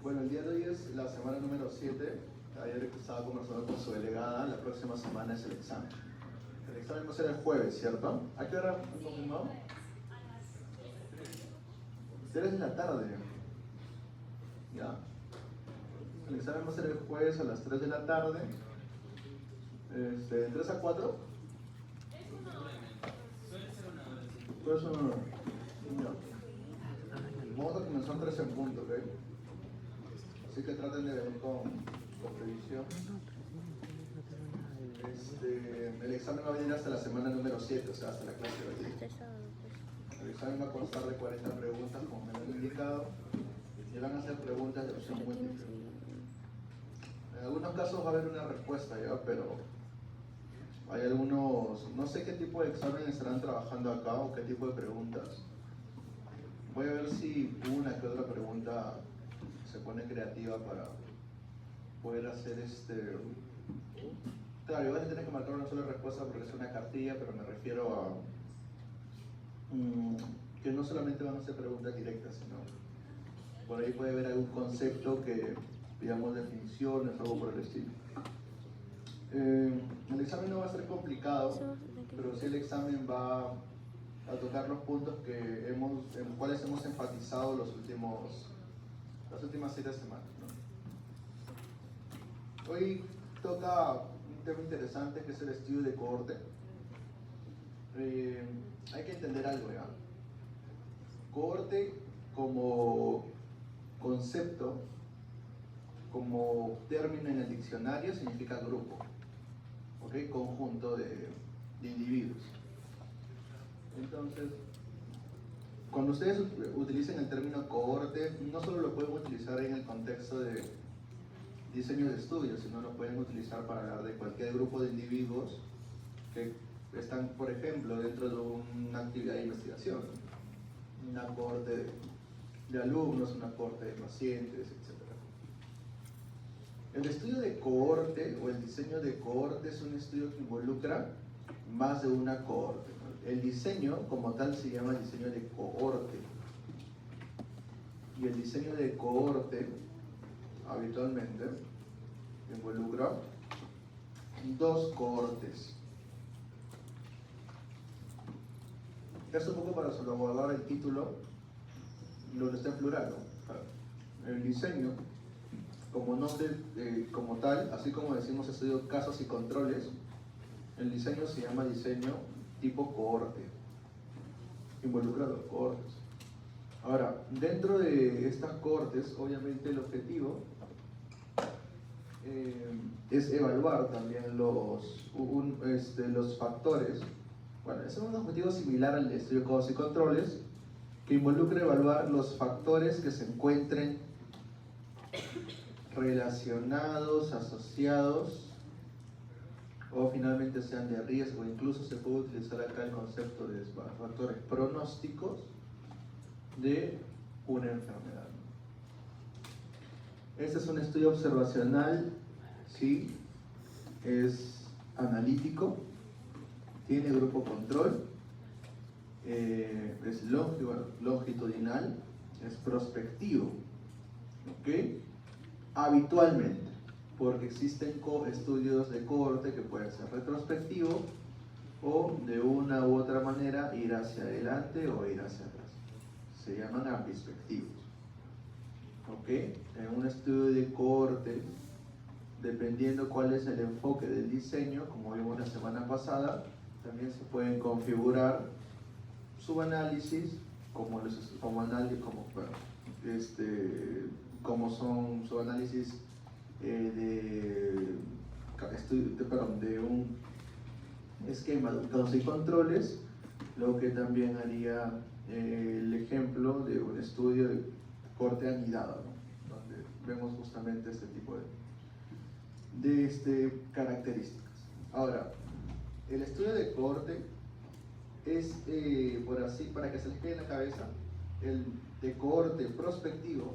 Bueno, el día de hoy es la semana número 7. Ayer estaba conversando con su delegada. La próxima semana es el examen. El examen va a ser el jueves, ¿cierto? ¿A qué hora han confirmado? 3 de la tarde. ¿Ya? El examen va a ser el jueves a las 3 de la tarde. ¿De 3 a 4? Pues vamos a comenzar 3 en punto, ¿ok? Así que traten de venir con previsión. El examen va a venir hasta la semana número 7, o sea, hasta la clase de hoy. El examen va a constar de 40 preguntas, como me lo han indicado, y van a ser preguntas de opción múltiple. En algunos casos va a haber una respuesta ya, pero hay algunos, no sé qué tipo de examen estarán trabajando acá o qué tipo de preguntas. Voy a ver si una que otra pregunta se pone creativa para poder hacer Claro, igual tienes que marcar una sola respuesta porque es una cartilla, pero me refiero a que no solamente van a ser preguntas directas, sino por ahí puede haber algún concepto que, digamos, definiciones o algo por el estilo. El examen no va a ser complicado, pero sí el examen va a tocar los puntos en los cuales hemos enfatizado las últimas 7 semanas, ¿no? Hoy toca un tema interesante que es el estudio de cohorte. Hay que entender algo, ¿ya? Cohorte como concepto, como término en el diccionario, significa grupo, ¿ok? Conjunto de individuos. Entonces, cuando ustedes utilicen el término cohorte, no solo lo pueden utilizar en el contexto de diseño de estudios, sino lo pueden utilizar para hablar de cualquier grupo de individuos que están, por ejemplo, dentro de una actividad de investigación, una cohorte de alumnos, una cohorte de pacientes, etc. El estudio de cohorte o el diseño de cohorte es un estudio que involucra más de una cohorte, ¿no? El diseño como tal se llama diseño de cohorte. Y el diseño de cohorte habitualmente involucra 2 cohortes. Esto un poco para salvaguardar el título, lo que está en plural, ¿no? El diseño, como nombre, como tal, así como decimos estudio casos y controles, el diseño se llama diseño tipo cohorte, involucra 2 cohortes. Ahora, dentro de estas cohortes, obviamente el objetivo es evaluar también los factores. Bueno, es un objetivo similar al de estudio de casos y controles, que involucra evaluar los factores que se encuentren relacionados, asociados o finalmente sean de riesgo. Incluso se puede utilizar acá el concepto de factores pronósticos de una enfermedad. Este es un estudio observacional, ¿sí? Es analítico, tiene grupo control, es longitudinal, es prospectivo, ¿ok? Habitualmente, porque existen estudios de cohorte que pueden ser retrospectivos o de una u otra manera ir hacia adelante o ir hacia atrás. Se llaman ambispectivos. ¿Ok? En un estudio de cohorte, dependiendo cuál es el enfoque del diseño, como vimos la semana pasada, también se pueden configurar subanálisis, como son subanálisis de un esquema de causas y controles, lo que también haría el ejemplo de un estudio de corte anidado, ¿no? Donde vemos justamente este tipo de características. Ahora, el estudio de cohorte es, para que se les quede en la cabeza, el de cohorte prospectivo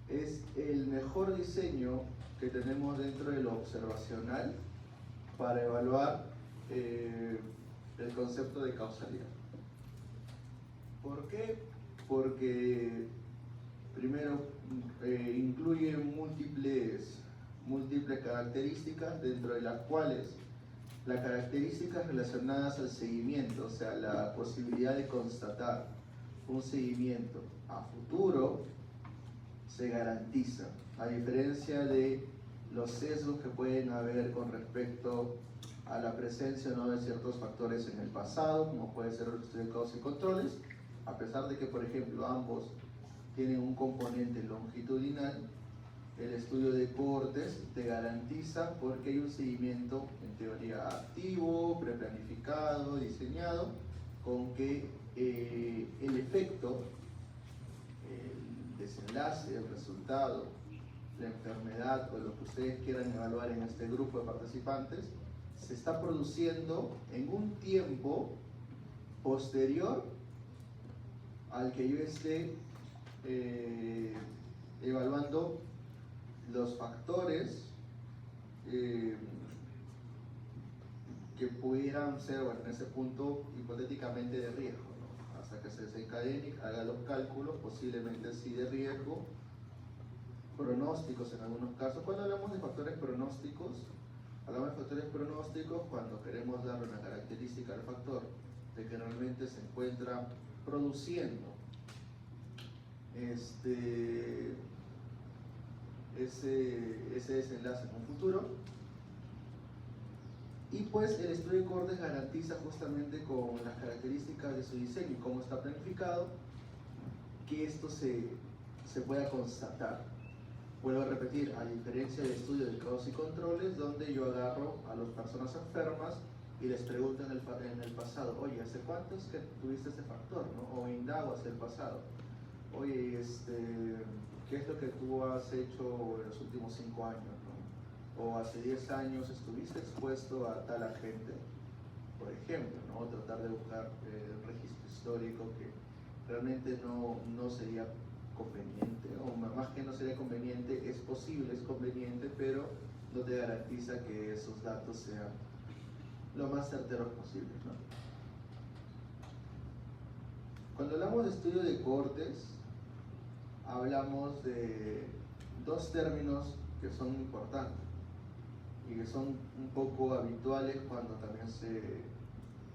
es el mejor diseño que tenemos dentro de lo observacional para evaluar el concepto de causalidad. ¿Por qué? Porque primero incluye múltiples características, dentro de las cuales las características relacionadas al seguimiento, o sea, la posibilidad de constatar un seguimiento a futuro, se garantiza, a diferencia de los sesgos que pueden haber con respecto a la presencia o no de ciertos factores en el pasado, como puede ser el estudio de causas y controles, a pesar de que, por ejemplo, ambos tienen un componente longitudinal. El estudio de cohortes te garantiza porque hay un seguimiento en teoría activo, preplanificado, diseñado, con que el efecto, el desenlace, el resultado, la enfermedad o lo que ustedes quieran evaluar en este grupo de participantes se está produciendo en un tiempo posterior al que yo esté evaluando los factores que pudieran ser, bueno, en ese punto hipotéticamente de riesgo, ¿no? Hasta que se desencadene, haga los cálculos, posiblemente sí de riesgo, pronósticos en algunos casos. Cuando hablamos de factores pronósticos, hablamos de factores pronósticos cuando queremos darle una característica al factor de que realmente se encuentra produciendo ese desenlace en un futuro. Y pues el estudio de cohortes garantiza justamente con las características de su diseño y cómo está planificado que esto se pueda constatar. Vuelvo a repetir, a diferencia del estudio de causas y controles, donde yo agarro a las personas enfermas y les pregunto en el pasado, oye, ¿hace cuánto es que tuviste ese factor? ¿No? O indago hacia el pasado. Oye, ¿qué es lo que tú has hecho en los últimos 5 años? ¿No? O hace 10 años estuviste expuesto a tal agente, por ejemplo, ¿no? Tratar de buscar un registro histórico que realmente no sería conveniente, o más que no sería conveniente, es posible, es conveniente, pero no te garantiza que esos datos sean lo más certeros posibles, ¿no? Cuando hablamos de estudio de cohortes, hablamos de dos términos que son importantes y que son un poco habituales cuando también se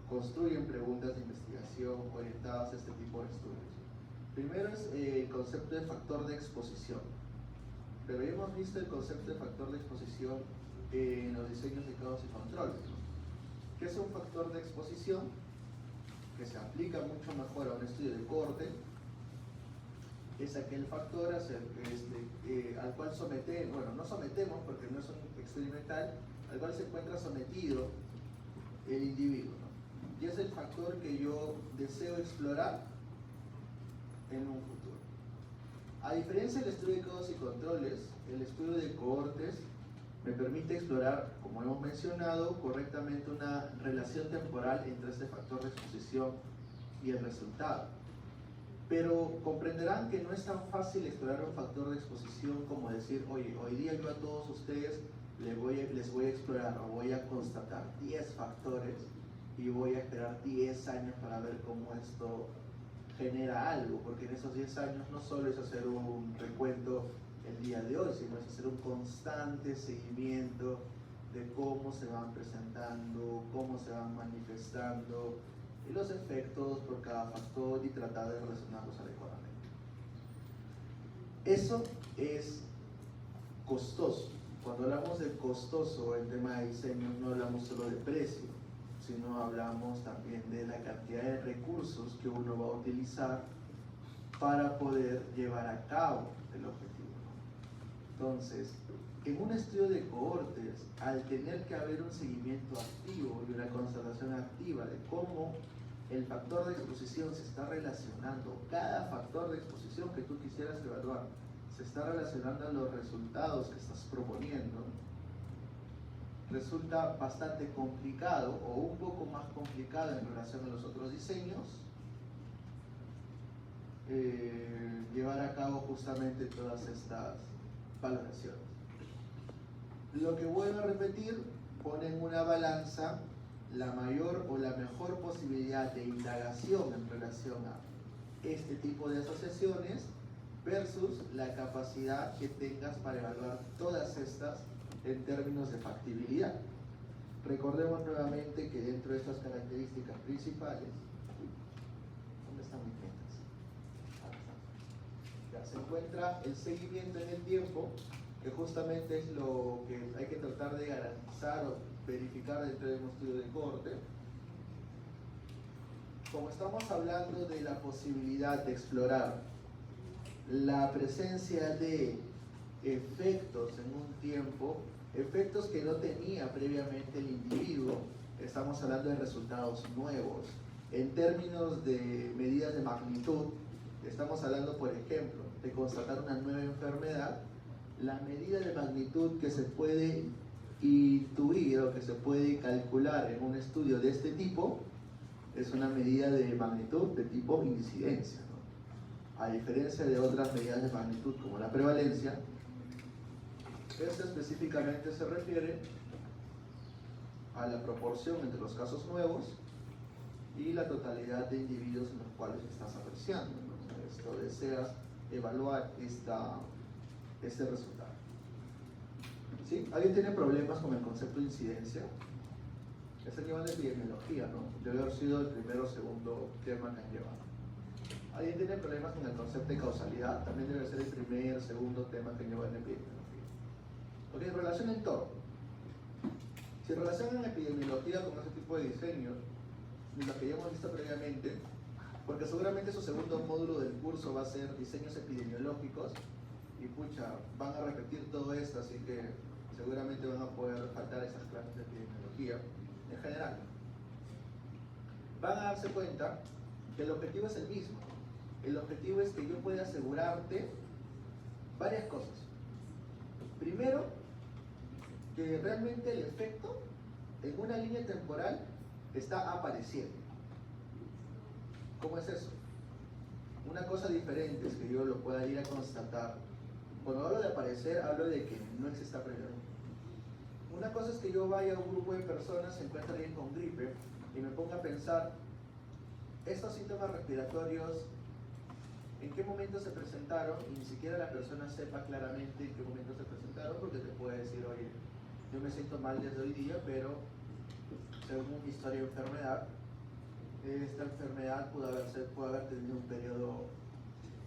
construyen preguntas de investigación orientadas a este tipo de estudios. Primero es el concepto de factor de exposición, pero ya hemos visto el concepto de factor de exposición en los diseños de causas y controles, ¿no? ¿Qué es un factor de exposición? Que se aplica mucho mejor a un estudio de cohorte. Es aquel factor al cual sometemos, bueno, no sometemos porque no es un experimental, al cual se encuentra sometido el individuo, ¿no? Y es el factor que yo deseo explorar en un futuro. A diferencia del estudio de causas y controles, el estudio de cohortes me permite explorar, como hemos mencionado, correctamente una relación temporal entre este factor de exposición y el resultado. Pero comprenderán que no es tan fácil explorar un factor de exposición como decir, oye, hoy día yo a todos ustedes les voy a explorar o voy a constatar 10 factores y voy a esperar 10 años para ver cómo esto genera algo, porque en esos 10 años no solo es hacer un recuento el día de hoy, sino es hacer un constante seguimiento de cómo se van presentando, cómo se van manifestando y los efectos por cada factor y tratar de relacionarlos adecuadamente. Eso es costoso. Cuando hablamos de costoso en tema de diseño, no hablamos solo de precio, sino hablamos también de la cantidad de recursos que uno va a utilizar para poder llevar a cabo el objetivo, ¿no? Entonces, en un estudio de cohortes, al tener que haber un seguimiento activo y una constatación activa de cómo el factor de exposición se está relacionando, cada factor de exposición que tú quisieras evaluar, se está relacionando a los resultados que estás proponiendo, resulta bastante complicado o un poco más complicado en relación a los otros diseños llevar a cabo justamente todas estas valoraciones. Lo que vuelvo a repetir, pone en una balanza la mayor o la mejor posibilidad de indagación en relación a este tipo de asociaciones versus la capacidad que tengas para evaluar todas estas en términos de factibilidad. Recordemos nuevamente que dentro de estas características principales, ¿dónde están mis metas? Ya se encuentra el seguimiento en el tiempo, que justamente es lo que hay que tratar de garantizar o verificar dentro de un estudio de cohorte. Como estamos hablando de la posibilidad de explorar la presencia de efectos en un tiempo, efectos que no tenía previamente el individuo, estamos hablando de resultados nuevos. En términos de medidas de magnitud, estamos hablando, por ejemplo, de constatar una nueva enfermedad. La medida de magnitud que se puede intuir o que se puede calcular en un estudio de este tipo es una medida de magnitud de tipo incidencia, ¿no? A diferencia de otras medidas de magnitud como la prevalencia, esta específicamente se refiere a la proporción entre los casos nuevos y la totalidad de individuos en los cuales estás apreciando, ¿no? O sea, esto deseas evaluar este resultado. ¿Sí? ¿Alguien tiene problemas con el concepto de incidencia? Es el que va de epidemiología, ¿no? Debe haber sido el primero o segundo tema que han llevado. ¿Alguien tiene problemas con el concepto de causalidad? También debe ser el primer, segundo tema que lleva en epidemiología. Ok, relación entorno. Si relacionan epidemiología con ese tipo de diseños, los que ya hemos visto previamente, porque seguramente su segundo módulo del curso va a ser diseños epidemiológicos, y pucha, van a repetir todo esto, así que seguramente van a poder faltar esas clases de epidemiología en general. Van a darse cuenta que el objetivo es el mismo. El objetivo es que yo pueda asegurarte varias cosas. Primero, que realmente el efecto en una línea temporal está apareciendo. ¿Cómo es eso? Una cosa diferente es que yo lo pueda ir a constatar. Cuando hablo de aparecer, hablo de que no exista previamente. Una cosa es que yo vaya a un grupo de personas, se encuentra alguien con gripe, y me ponga a pensar, estos síntomas respiratorios, ¿en qué momento se presentaron? Y ni siquiera la persona sepa claramente en qué momento se presentaron, porque te puede decir, oye, yo me siento mal desde hoy día, pero según mi historia de enfermedad, esta enfermedad pudo haber tenido un periodo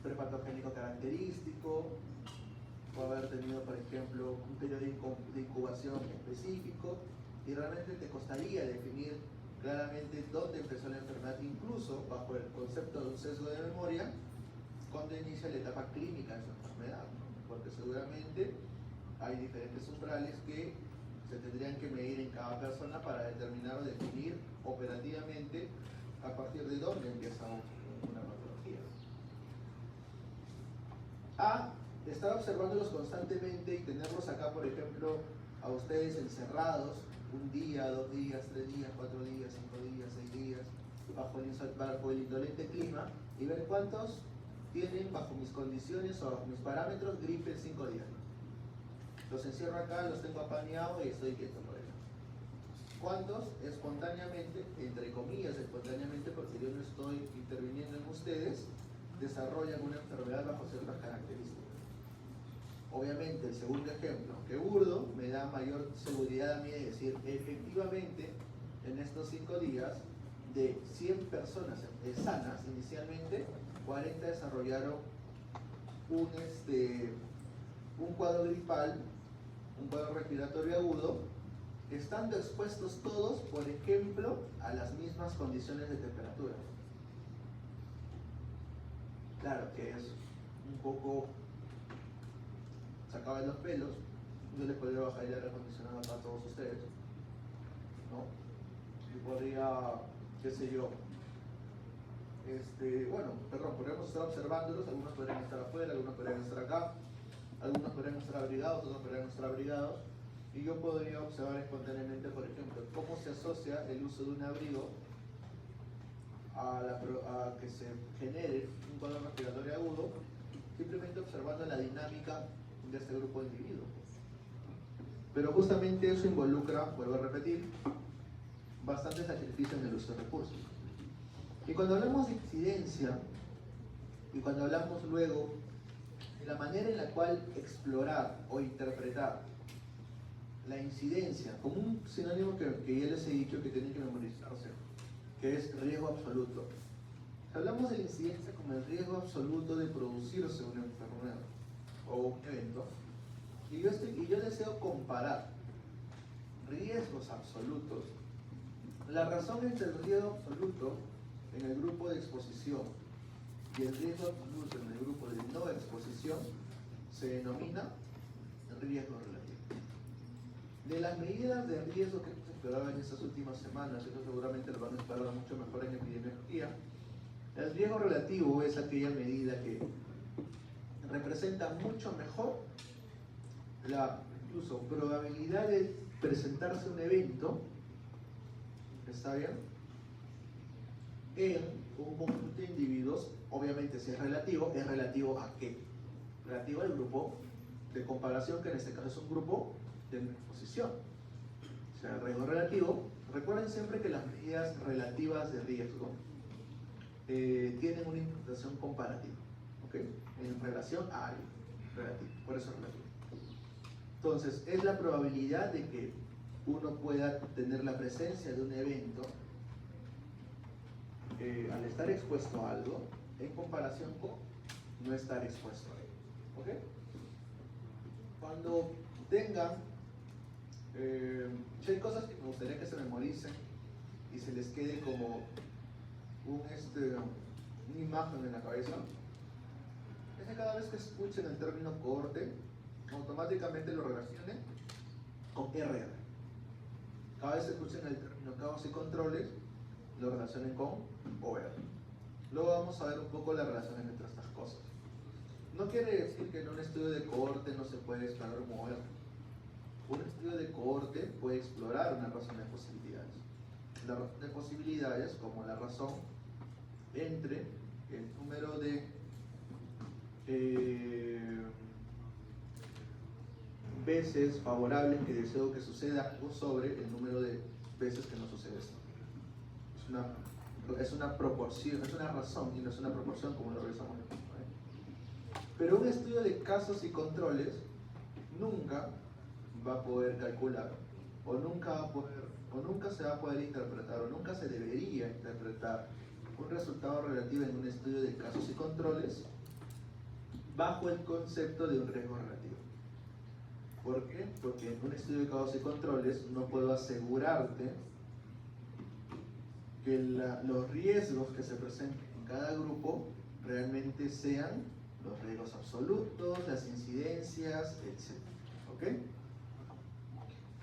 prepatogénico característico, puede haber tenido, por ejemplo, un periodo de incubación específico, y realmente te costaría definir claramente dónde empezó la enfermedad, incluso bajo el concepto de un sesgo de memoria, cuando inicia la etapa clínica de su enfermedad, ¿no? Porque seguramente hay diferentes umbrales que se tendrían que medir en cada persona para determinar o definir operativamente a partir de dónde empieza una patología. Estar observándolos constantemente y tenerlos acá, por ejemplo, a ustedes encerrados, un día, 2 días, 3 días, 4 días, 5 días, 6 días, bajo el indolente clima, y ver cuántos tienen bajo mis condiciones o bajo mis parámetros gripe en 5 días. Los encierro acá, los tengo apañados y estoy quieto por ello. ¿Cuántos espontáneamente, entre comillas espontáneamente, porque yo no estoy interviniendo en ustedes, desarrollan una enfermedad bajo ciertas características? Obviamente, el segundo ejemplo, que burdo, me da mayor seguridad a mí de decir, efectivamente, en estos 5 días, de 100 personas sanas inicialmente, 40 desarrollaron un cuadro gripal, un cuadro respiratorio agudo, estando expuestos todos, por ejemplo, a las mismas condiciones de temperatura. Claro que es un poco sacado de los pelos, yo les podría bajar el aire acondicionado acá a todos ustedes, ¿no? Yo podría, qué sé yo, podríamos estar observándolos, algunos podrían estar afuera, algunos podrían estar acá, algunos podrían estar abrigados, otros podrían estar abrigados, y yo podría observar espontáneamente, por ejemplo, cómo se asocia el uso de un abrigo a que se genere un cuadro respiratorio agudo, simplemente observando la dinámica de este grupo de individuos. Pero justamente eso involucra, vuelvo a repetir, bastantes sacrificios en el uso de recursos. Y cuando hablamos de incidencia, y cuando hablamos luego la manera en la cual explorar o interpretar la incidencia, como un sinónimo que ya les he dicho que tienen que memorizarse, que es riesgo absoluto. Hablamos de la incidencia como el riesgo absoluto de producirse una enfermedad o un evento, y yo deseo comparar riesgos absolutos. La razón entre el riesgo absoluto en el grupo de exposición y el riesgo absoluto en el grupo de no exposición se denomina riesgo relativo. De las medidas de riesgo que hemos explorado en estas últimas semanas, eso seguramente lo van a explorar mucho mejor en epidemiología, el riesgo relativo es aquella medida que representa mucho mejor la incluso probabilidad de presentarse un evento, ¿está bien?, en un conjunto de individuos. Obviamente, si es relativo ¿a qué? Relativo al grupo de comparación, que en este caso es un grupo de exposición. O sea, el riesgo relativo, recuerden siempre que las medidas relativas de riesgo tienen una interpretación comparativa, ¿ok? En relación a algo relativo, por eso es relativo. Entonces, es la probabilidad de que uno pueda tener la presencia de un evento al estar expuesto a algo en comparación con no estar expuesto a ello, ¿ok? Cuando tengan, si hay cosas que me gustaría que se memoricen y se les quede como una imagen en la cabeza, es que cada vez que escuchen el término cohorte, automáticamente lo relacionen con RR. Cada vez que escuchen el término caos y controles, lo relacionen con OR. Luego vamos a ver un poco las relaciones entre estas cosas. No quiere decir que en un estudio de cohorte no se puede explorar un OR. Un estudio de cohorte puede explorar una razón de posibilidades. La razón de posibilidades como la razón entre el número de veces favorables que deseo que suceda algo sobre el número de veces que no sucede esto. Es una proporción, es una razón y no es una proporción como lo revisamos en el punto, ¿eh? Pero un estudio de casos y controles nunca va a poder calcular, o nunca se va a poder interpretar, o nunca se debería interpretar un resultado relativo en un estudio de casos y controles bajo el concepto de un riesgo relativo. ¿Por qué? Porque en un estudio de casos y controles no puedo asegurarte que los riesgos que se presenten en cada grupo realmente sean los riesgos absolutos, las incidencias, etc. ¿Ok?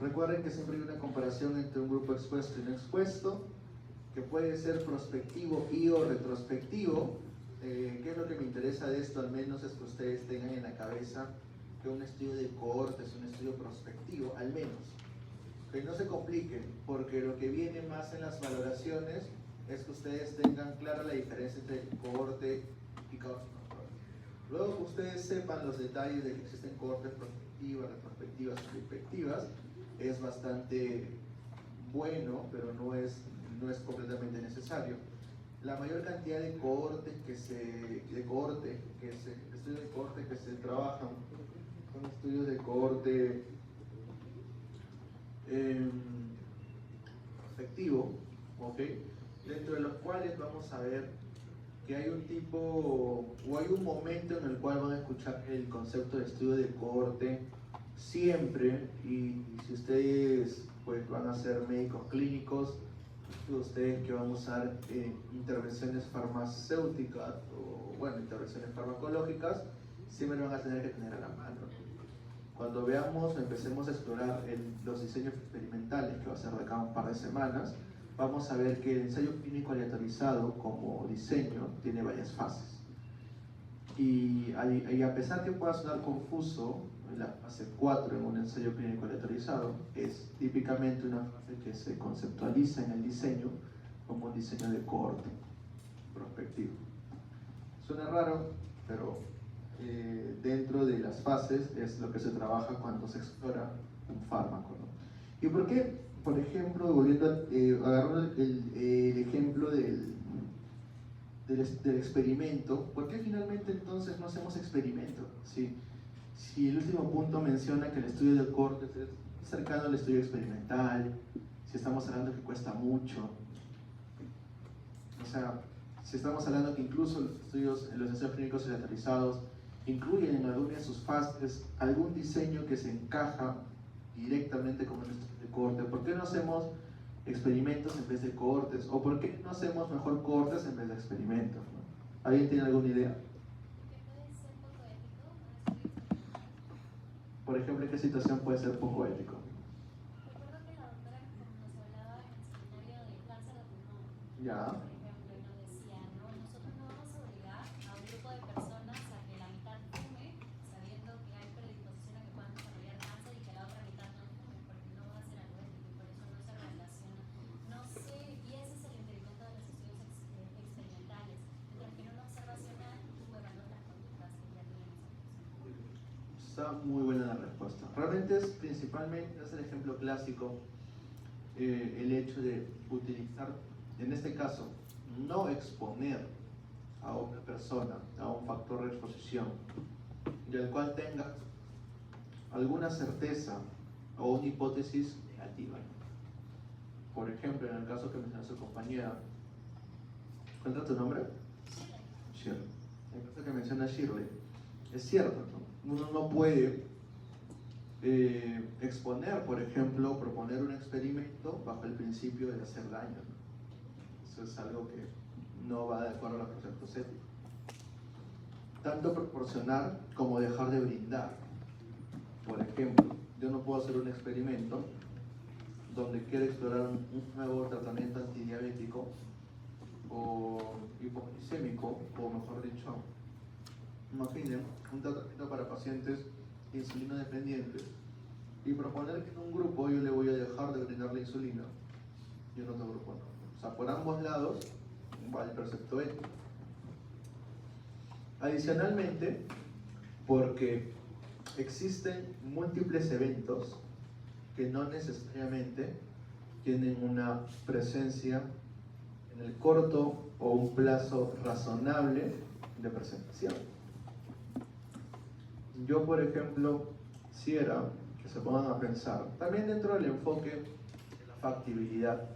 Recuerden que siempre hay una comparación entre un grupo expuesto y no expuesto, que puede ser prospectivo y o retrospectivo. ¿Qué es lo que me interesa de esto? Al menos es que ustedes tengan en la cabeza que un estudio de cohorte es un estudio prospectivo, al menos. Que no se compliquen, porque lo que viene más en las valoraciones es que ustedes tengan clara la diferencia entre cohorte y causa y control. Luego que ustedes sepan los detalles de que existen cohortes prospectivas, retrospectivas y retrospectivas, es bastante bueno, pero no es completamente necesario. La mayor cantidad de cohortes estudios de cohorte que se trabajan son estudios de cohorte prospectivo, ¿ok? Dentro de los cuales vamos a ver que hay un tipo o hay un momento en el cual van a escuchar el concepto de estudio de cohorte siempre, y si ustedes pues van a ser médicos clínicos, ustedes que van a usar intervenciones farmacéuticas o bueno, intervenciones farmacológicas, siempre van a tener que tener a la mano. Cuando empecemos a explorar los diseños experimentales, que va a ser de acá un par de semanas, vamos a ver que el ensayo clínico aleatorizado como diseño tiene varias fases. Y a pesar que pueda sonar confuso, la fase 4 en un ensayo clínico aleatorizado es típicamente una fase que se conceptualiza en el diseño como un diseño de cohorte prospectivo. Suena raro, pero dentro de las fases es lo que se trabaja cuando se explora un fármaco, ¿no? ¿Y por qué? Por ejemplo, volviendo agarrando el ejemplo del del experimento, ¿por qué finalmente entonces no hacemos experimento? Si el último punto menciona que el estudio de cortes es cercano al estudio experimental, si estamos hablando que cuesta mucho, o sea, si estamos hablando que incluso los ensayos clínicos aleatorizados incluyen en alguna de sus fases algún diseño que se encaja directamente con el estudio de corte, ¿por qué no hacemos experimentos en vez de cohortes? ¿O por qué no hacemos mejor cohortes en vez de experimentos, ¿no? ¿Alguien tiene alguna idea? Por ejemplo, ¿en qué situación puede ser poco ético? Recuerdo que la doctora nos hablaba en el seminario de cáncer de pulmón, Ya. por ejemplo, y nos decía, ¿no? Nosotros no vamos a obligar a un grupo de personas a que la mitad fume, sabiendo que hay predisposición a que puedan desarrollar cáncer y que la otra mitad no fume, porque no va a ser algo ético y por eso no se relaciona. No sé, y ese es el impedimento de los estudios experimentales. Mientras que en una observacional tú evalúas las conductas que ya tenemos. Está muy buena la respuesta. Realmente es principalmente, es el ejemplo clásico, el hecho de utilizar, en este caso, no exponer a una persona a un factor de exposición del cual tenga alguna certeza o una hipótesis negativa. Por ejemplo, en el caso que mencionó su compañera, ¿cuál es tu nombre? Shirley. En el caso que menciona Shirley, es cierto, ¿no? Uno no puede exponer, por ejemplo, proponer un experimento bajo el principio de hacer daño, ¿no? Eso es algo que no va de acuerdo a los preceptos éticos. Tanto proporcionar como dejar de brindar. Por ejemplo, yo no puedo hacer un experimento donde quiero explorar un nuevo tratamiento antidiabético o hipoglicémico, o mejor dicho, imaginen un tratamiento para pacientes insulino dependientes y proponer que en un grupo yo le voy a dejar de brindar la insulina y en otro grupo no. O sea, por ambos lados va el precepto ético. Adicionalmente, porque existen múltiples eventos que no necesariamente tienen una presencia en el corto o un plazo razonable de presentación. Yo, por ejemplo, quisiera que se pongan a pensar, también dentro del enfoque de la factibilidad,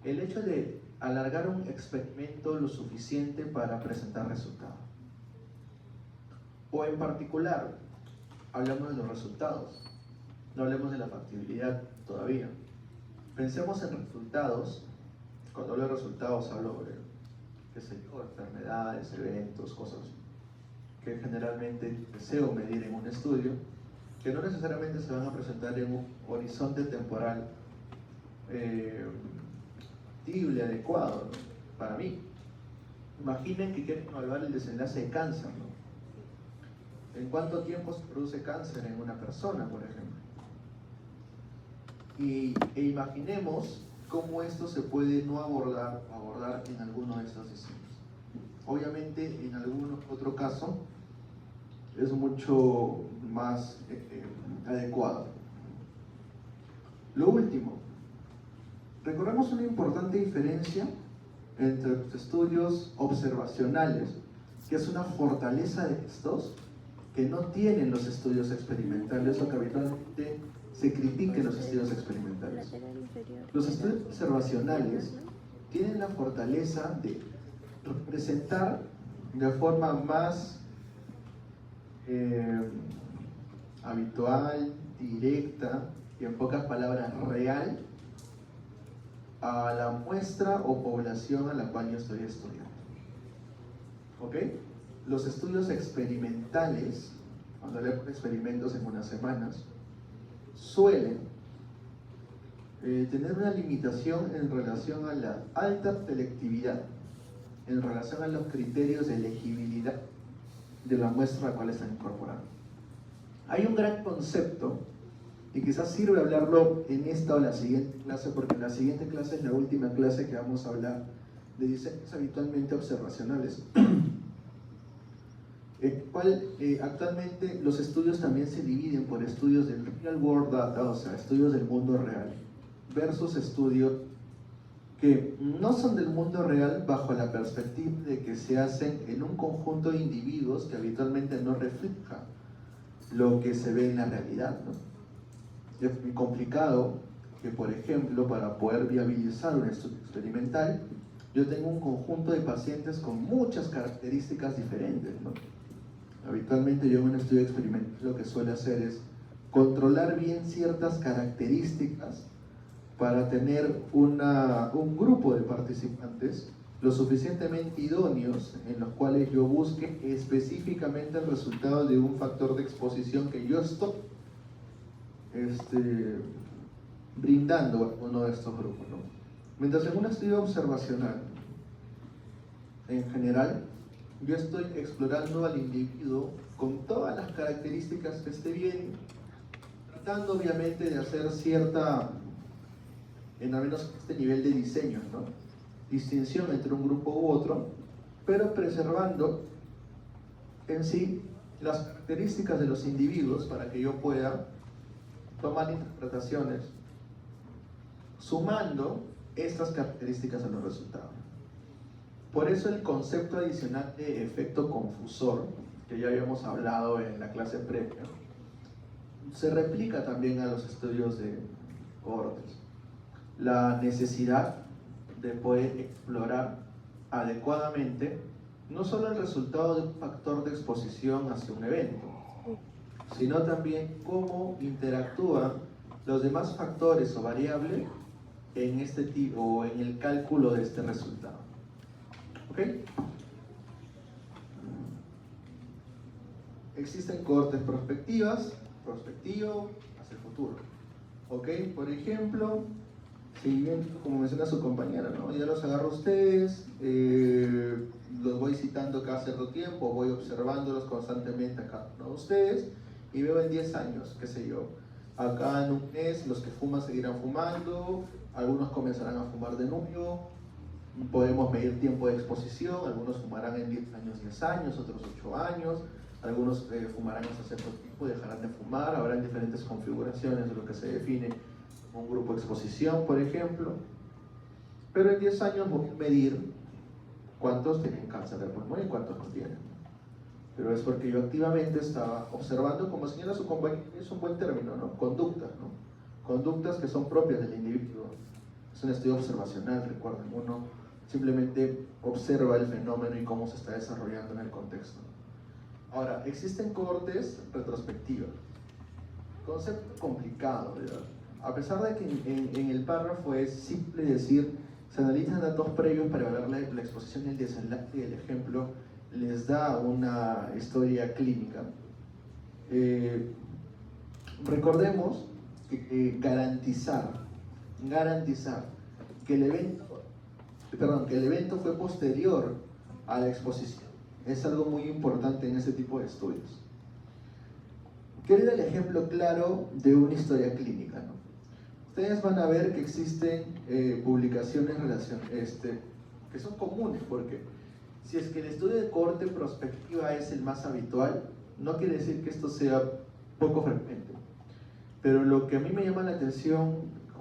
el hecho de alargar un experimento lo suficiente para presentar resultados. O en particular, hablamos de los resultados, no hablemos de la factibilidad todavía. Pensemos en resultados. Cuando hablo de resultados hablo de, qué sé yo, enfermedades, eventos, cosas que generalmente deseo medir en un estudio, que no necesariamente se van a presentar en un horizonte temporal factible, adecuado, ¿no? Para mí. Imaginen que quieren evaluar el desenlace de cáncer, ¿no? ¿En cuánto tiempo se produce cáncer en una persona, por ejemplo? E imaginemos cómo esto se puede no abordar en alguno de estos diseños. Obviamente, en algún otro caso, es mucho más adecuado. Lo último, recordemos una importante diferencia entre los estudios observacionales, que es una fortaleza de estos, que no tienen los estudios experimentales o que habitualmente se critiquen los estudios experimentales. Los estudios observacionales tienen la fortaleza de representar de forma más habitual, directa y en pocas palabras real a la muestra o población a la cual yo estoy estudiando. ¿Ok? Los estudios experimentales, cuando hablamos de experimentos en unas semanas, suelen tener una limitación en relación a la alta selectividad, en relación a los criterios de elegibilidad de la muestra a la cual están incorporando. Hay un gran concepto, y quizás sirve hablarlo en esta o la siguiente clase, porque la siguiente clase es la última clase que vamos a hablar de diseños habitualmente observacionales. Actualmente los estudios también se dividen por estudios del real world data, o sea, estudios del mundo real, versus estudios que no son del mundo real bajo la perspectiva de que se hacen en un conjunto de individuos que habitualmente no refleja lo que se ve en la realidad, ¿no? Es muy complicado que, por ejemplo, para poder viabilizar un estudio experimental, yo tengo un conjunto de pacientes con muchas características diferentes, ¿no? Habitualmente yo en un estudio experimental lo que suele hacer es controlar bien ciertas características para tener un grupo de participantes lo suficientemente idóneos en los cuales yo busque específicamente el resultado de un factor de exposición que yo estoy brindando a uno de estos grupos, ¿no? Mientras en un estudio observacional, en general, yo estoy explorando al individuo con todas las características que esté bien, tratando obviamente de hacer cierta, en al menos este nivel de diseño, ¿no?, distinción entre un grupo u otro, pero preservando en sí las características de los individuos para que yo pueda tomar interpretaciones sumando estas características a los resultados. Por eso el concepto adicional de efecto confusor, que ya habíamos hablado en la clase previa, se replica también a los estudios de cohortes. La necesidad de poder explorar adecuadamente no solo el resultado de un factor de exposición hacia un evento, sino también cómo interactúan los demás factores o variables en este tipo o en el cálculo de este resultado. ¿Ok? Existen cohortes prospectivas, prospectivo hacia el futuro. ¿Ok? Por ejemplo, si bien, como menciona su compañera, ¿no?, ya los agarro a ustedes, los voy citando cada cierto tiempo, voy observándolos constantemente a cada uno de ustedes y veo en 10 años, qué sé yo, acá en un mes los que fuman seguirán fumando, algunos comenzarán a fumar de nuevo, podemos medir tiempo de exposición, algunos fumarán en 10 años, 10 años, otros 8 años, algunos fumarán hasta cierto tiempo y dejarán de fumar, habrán diferentes configuraciones de lo que se define como un grupo de exposición, por ejemplo, pero en 10 años voy a medir cuántos tienen cáncer de pulmón y cuántos no tienen. Pero es porque yo activamente estaba observando, como señala su compañero, es un buen término, ¿no?, conductas, ¿no?, conductas que son propias del individuo. Es un estudio observacional, recuerden, uno simplemente observa el fenómeno y cómo se está desarrollando en el contexto. Ahora, existen cohortes retrospectivas, concepto complicado, ¿verdad? A pesar de que en el párrafo es simple decir, se analizan datos previos para evaluar la exposición y el desenlace, y el ejemplo les da una historia clínica. Recordemos que garantizar que el evento fue posterior a la exposición es algo muy importante en este tipo de estudios. Quiero dar el ejemplo claro de una historia clínica, ¿no? Ustedes van a ver que existen publicaciones que son comunes, porque si es que el estudio de cohorte prospectiva es el más habitual, no quiere decir que esto sea poco frecuente. Pero lo que a mí me llama la atención,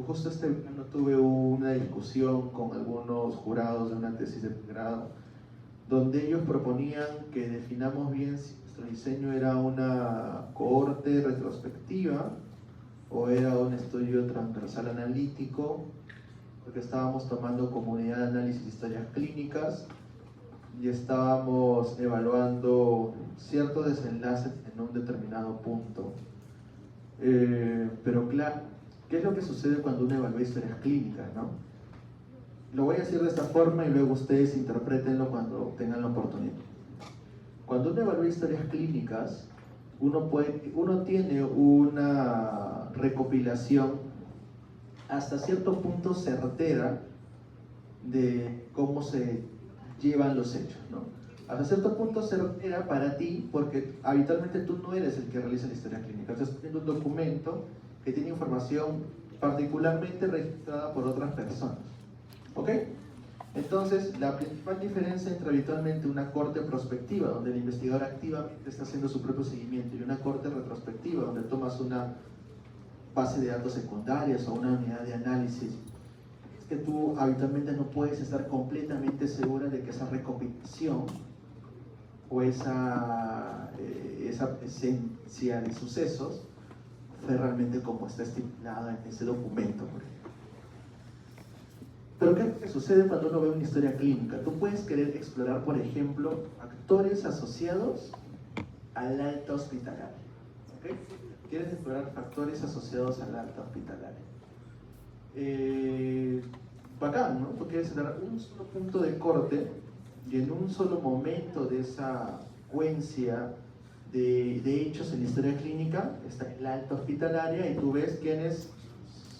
justo este verano tuve una discusión con algunos jurados de una tesis de grado, donde ellos proponían que definamos bien si nuestro diseño era una cohorte retrospectiva o era un estudio transversal analítico, porque estábamos tomando como unidad de análisis historias clínicas y estábamos evaluando ciertos desenlaces en un determinado punto. Pero claro, ¿qué es lo que sucede cuando uno evalúa historias clínicas, no? Lo voy a decir de esta forma y luego ustedes interpretenlo cuando tengan la oportunidad. Cuando uno evalúa historias clínicas, uno tiene una recopilación hasta cierto punto certera de cómo se llevan los hechos, ¿no? Hasta cierto punto certera para ti, porque habitualmente tú no eres el que realiza la historia clínica. Estás teniendo un documento que tiene información particularmente registrada por otras personas. ¿Ok? Entonces, la principal diferencia entre habitualmente una corte prospectiva, donde el investigador activamente está haciendo su propio seguimiento, y una corte retrospectiva, donde tomas una base de datos secundarias o una unidad de análisis, que tú habitualmente no puedes estar completamente segura de que esa recopilación o esa presencia de sucesos fue realmente como está estipulado en ese documento, por ejemplo. Pero ¿qué es lo que sucede cuando uno ve una historia clínica? Tú puedes querer explorar, por ejemplo, factores asociados al alta hospitalaria. ¿Okay? Quieres explorar factores asociados al alta hospitalaria. Bacán, ¿no? Tú quieres dar un solo punto de corte y en un solo momento de esa secuencia de hechos en la historia clínica está el alta hospitalaria y tú ves quiénes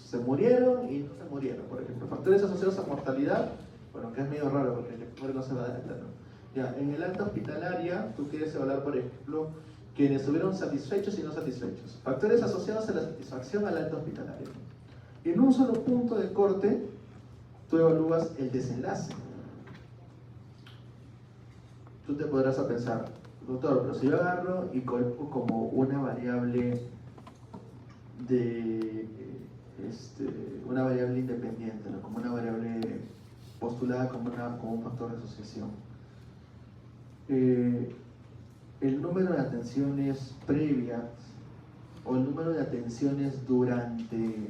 se murieron y no se murieron, por ejemplo. Factores asociados a mortalidad, bueno, que es medio raro porque el muere no se va a adelantar, ¿no? Ya, en el alta hospitalaria, tú quieres evaluar, por ejemplo, quienes estuvieron satisfechos y no satisfechos. Factores asociados a la satisfacción al alta hospitalaria. En un solo punto de corte, tú evalúas el desenlace. Tú te podrás a pensar, doctor, pero si yo agarro y coloco como una variable una variable independiente, ¿no? Como una variable postulada como un factor de asociación. El número de atenciones previas o el número de atenciones durante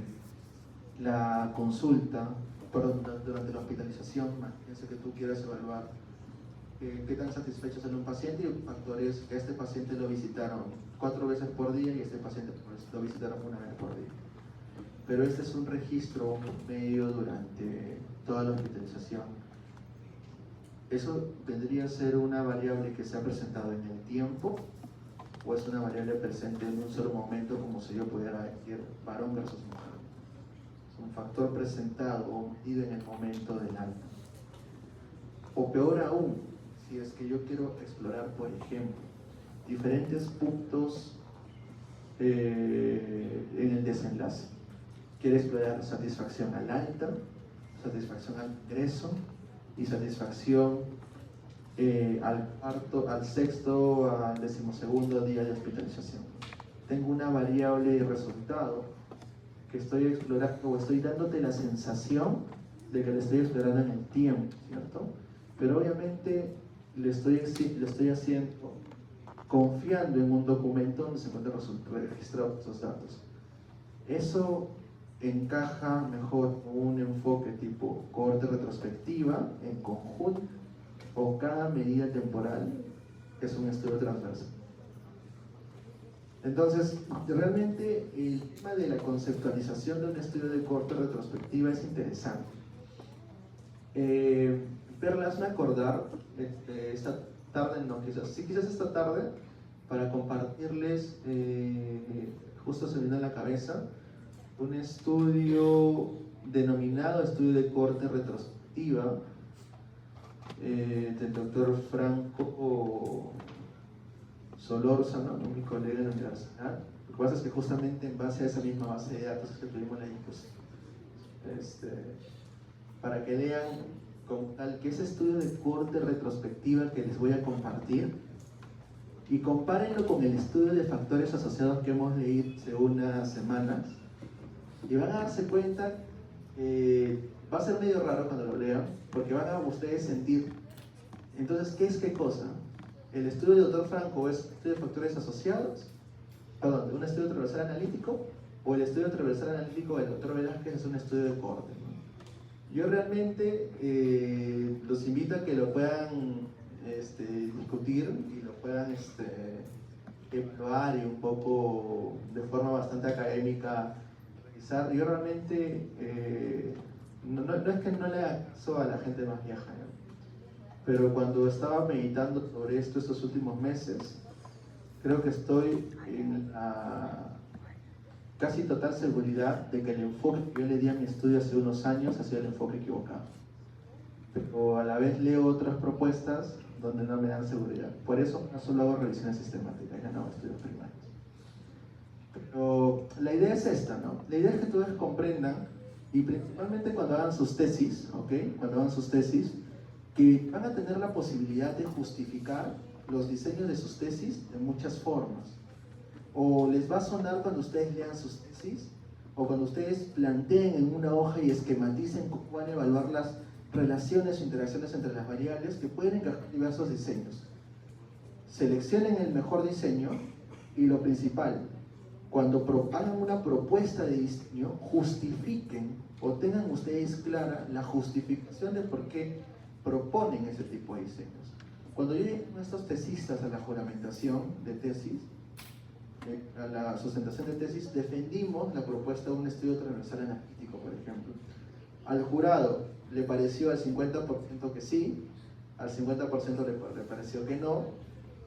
la consulta, durante la hospitalización, imagínense que tú quieras evaluar qué tan satisfecho es un paciente y factores que este paciente lo visitaron 4 veces por día y este paciente lo visitaron 1 vez por día. Pero este es un registro medio durante toda la hospitalización. ¿Eso vendría a ser una variable que se ha presentado en el tiempo o es una variable presente en un solo momento, como si yo pudiera decir varón versus mujer? Es un factor presentado o medido en el momento del alta. O peor aún, si es que yo quiero explorar, por ejemplo, diferentes puntos en el desenlace. Quiero explorar satisfacción al alta, satisfacción al ingreso y satisfacción al sexto, al 12º día de hospitalización. Tengo una variable de resultado que estoy explorando o estoy dándote la sensación de que lo estoy explorando en el tiempo, ¿cierto? Pero obviamente lo estoy haciendo confiando en un documento donde se encuentran registrados esos datos. Eso encaja mejor con un enfoque tipo cohorte retrospectiva en conjunto o cada medida temporal es un estudio transversal. Entonces, realmente el tema de la conceptualización de un estudio de cohorte retrospectiva es interesante. Perlas, me acordar esta tarde, no, quizás esta tarde, para compartirles, justo se me vino a la cabeza, un estudio denominado estudio de cohorte retrospectiva del doctor Franco Solórzano, mi colega de la universidad. Lo que pasa es que justamente en base a esa misma base de datos que tuvimos la discusión, para que lean como tal que ese estudio de cohorte retrospectiva que les voy a compartir y compárenlo con el estudio de factores asociados que hemos leído hace unas semanas y van a darse cuenta va a ser medio raro cuando lo lean porque van a ustedes sentir entonces ¿qué es qué cosa? ¿El estudio del doctor Franco es un estudio de factores asociados? Perdón, ¿un estudio transversal analítico? ¿O el estudio transversal analítico del doctor Velázquez es un estudio de cohorte? Yo realmente los invito a que lo puedan discutir y lo puedan evaluar y un poco de forma bastante académica revisar. Yo realmente no es que no le haga caso a la gente más vieja, ¿no? Pero cuando estaba meditando sobre esto estos últimos meses, creo que estoy en la casi total seguridad de que el enfoque que yo le di a mi estudio hace unos años ha sido el enfoque equivocado. Pero a la vez leo otras propuestas donde no me dan seguridad. Por eso no solo hago revisiones sistemáticas, ya no hago estudios primarios. Pero la idea es esta, ¿no? La idea es que todos comprendan, y principalmente cuando hagan sus tesis, ¿ok? Cuando hagan sus tesis, que van a tener la posibilidad de justificar los diseños de sus tesis de muchas formas. O les va a sonar cuando ustedes lean sus tesis o cuando ustedes planteen en una hoja y esquematicen cómo van a evaluar las relaciones o interacciones entre las variables, que pueden encajar diversos diseños. Seleccionen el mejor diseño y lo principal, cuando hagan una propuesta de diseño, justifiquen o tengan ustedes clara la justificación de por qué proponen ese tipo de diseños. Cuando yo llegué con estos tesistas a la juramentación de tesis, a la sustentación de tesis, defendimos la propuesta de un estudio transversal analítico, por ejemplo. Al jurado le pareció al 50% que sí, al 50% le pareció que no.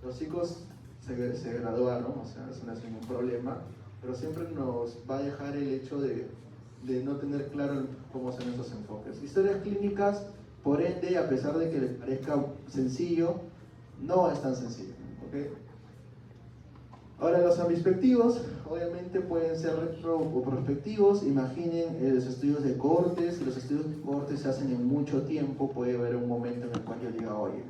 Los chicos se graduaron, o sea, eso no es ningún problema, pero siempre nos va a dejar el hecho de no tener claro cómo son esos enfoques. Historias clínicas, por ende, a pesar de que les parezca sencillo, no es tan sencillo, ¿okay? Ahora, los ambispectivos obviamente pueden ser retro o prospectivos. Imaginen los estudios de cohortes. Si los estudios de cohortes se hacen en mucho tiempo, puede haber un momento en el cual yo diga, oye,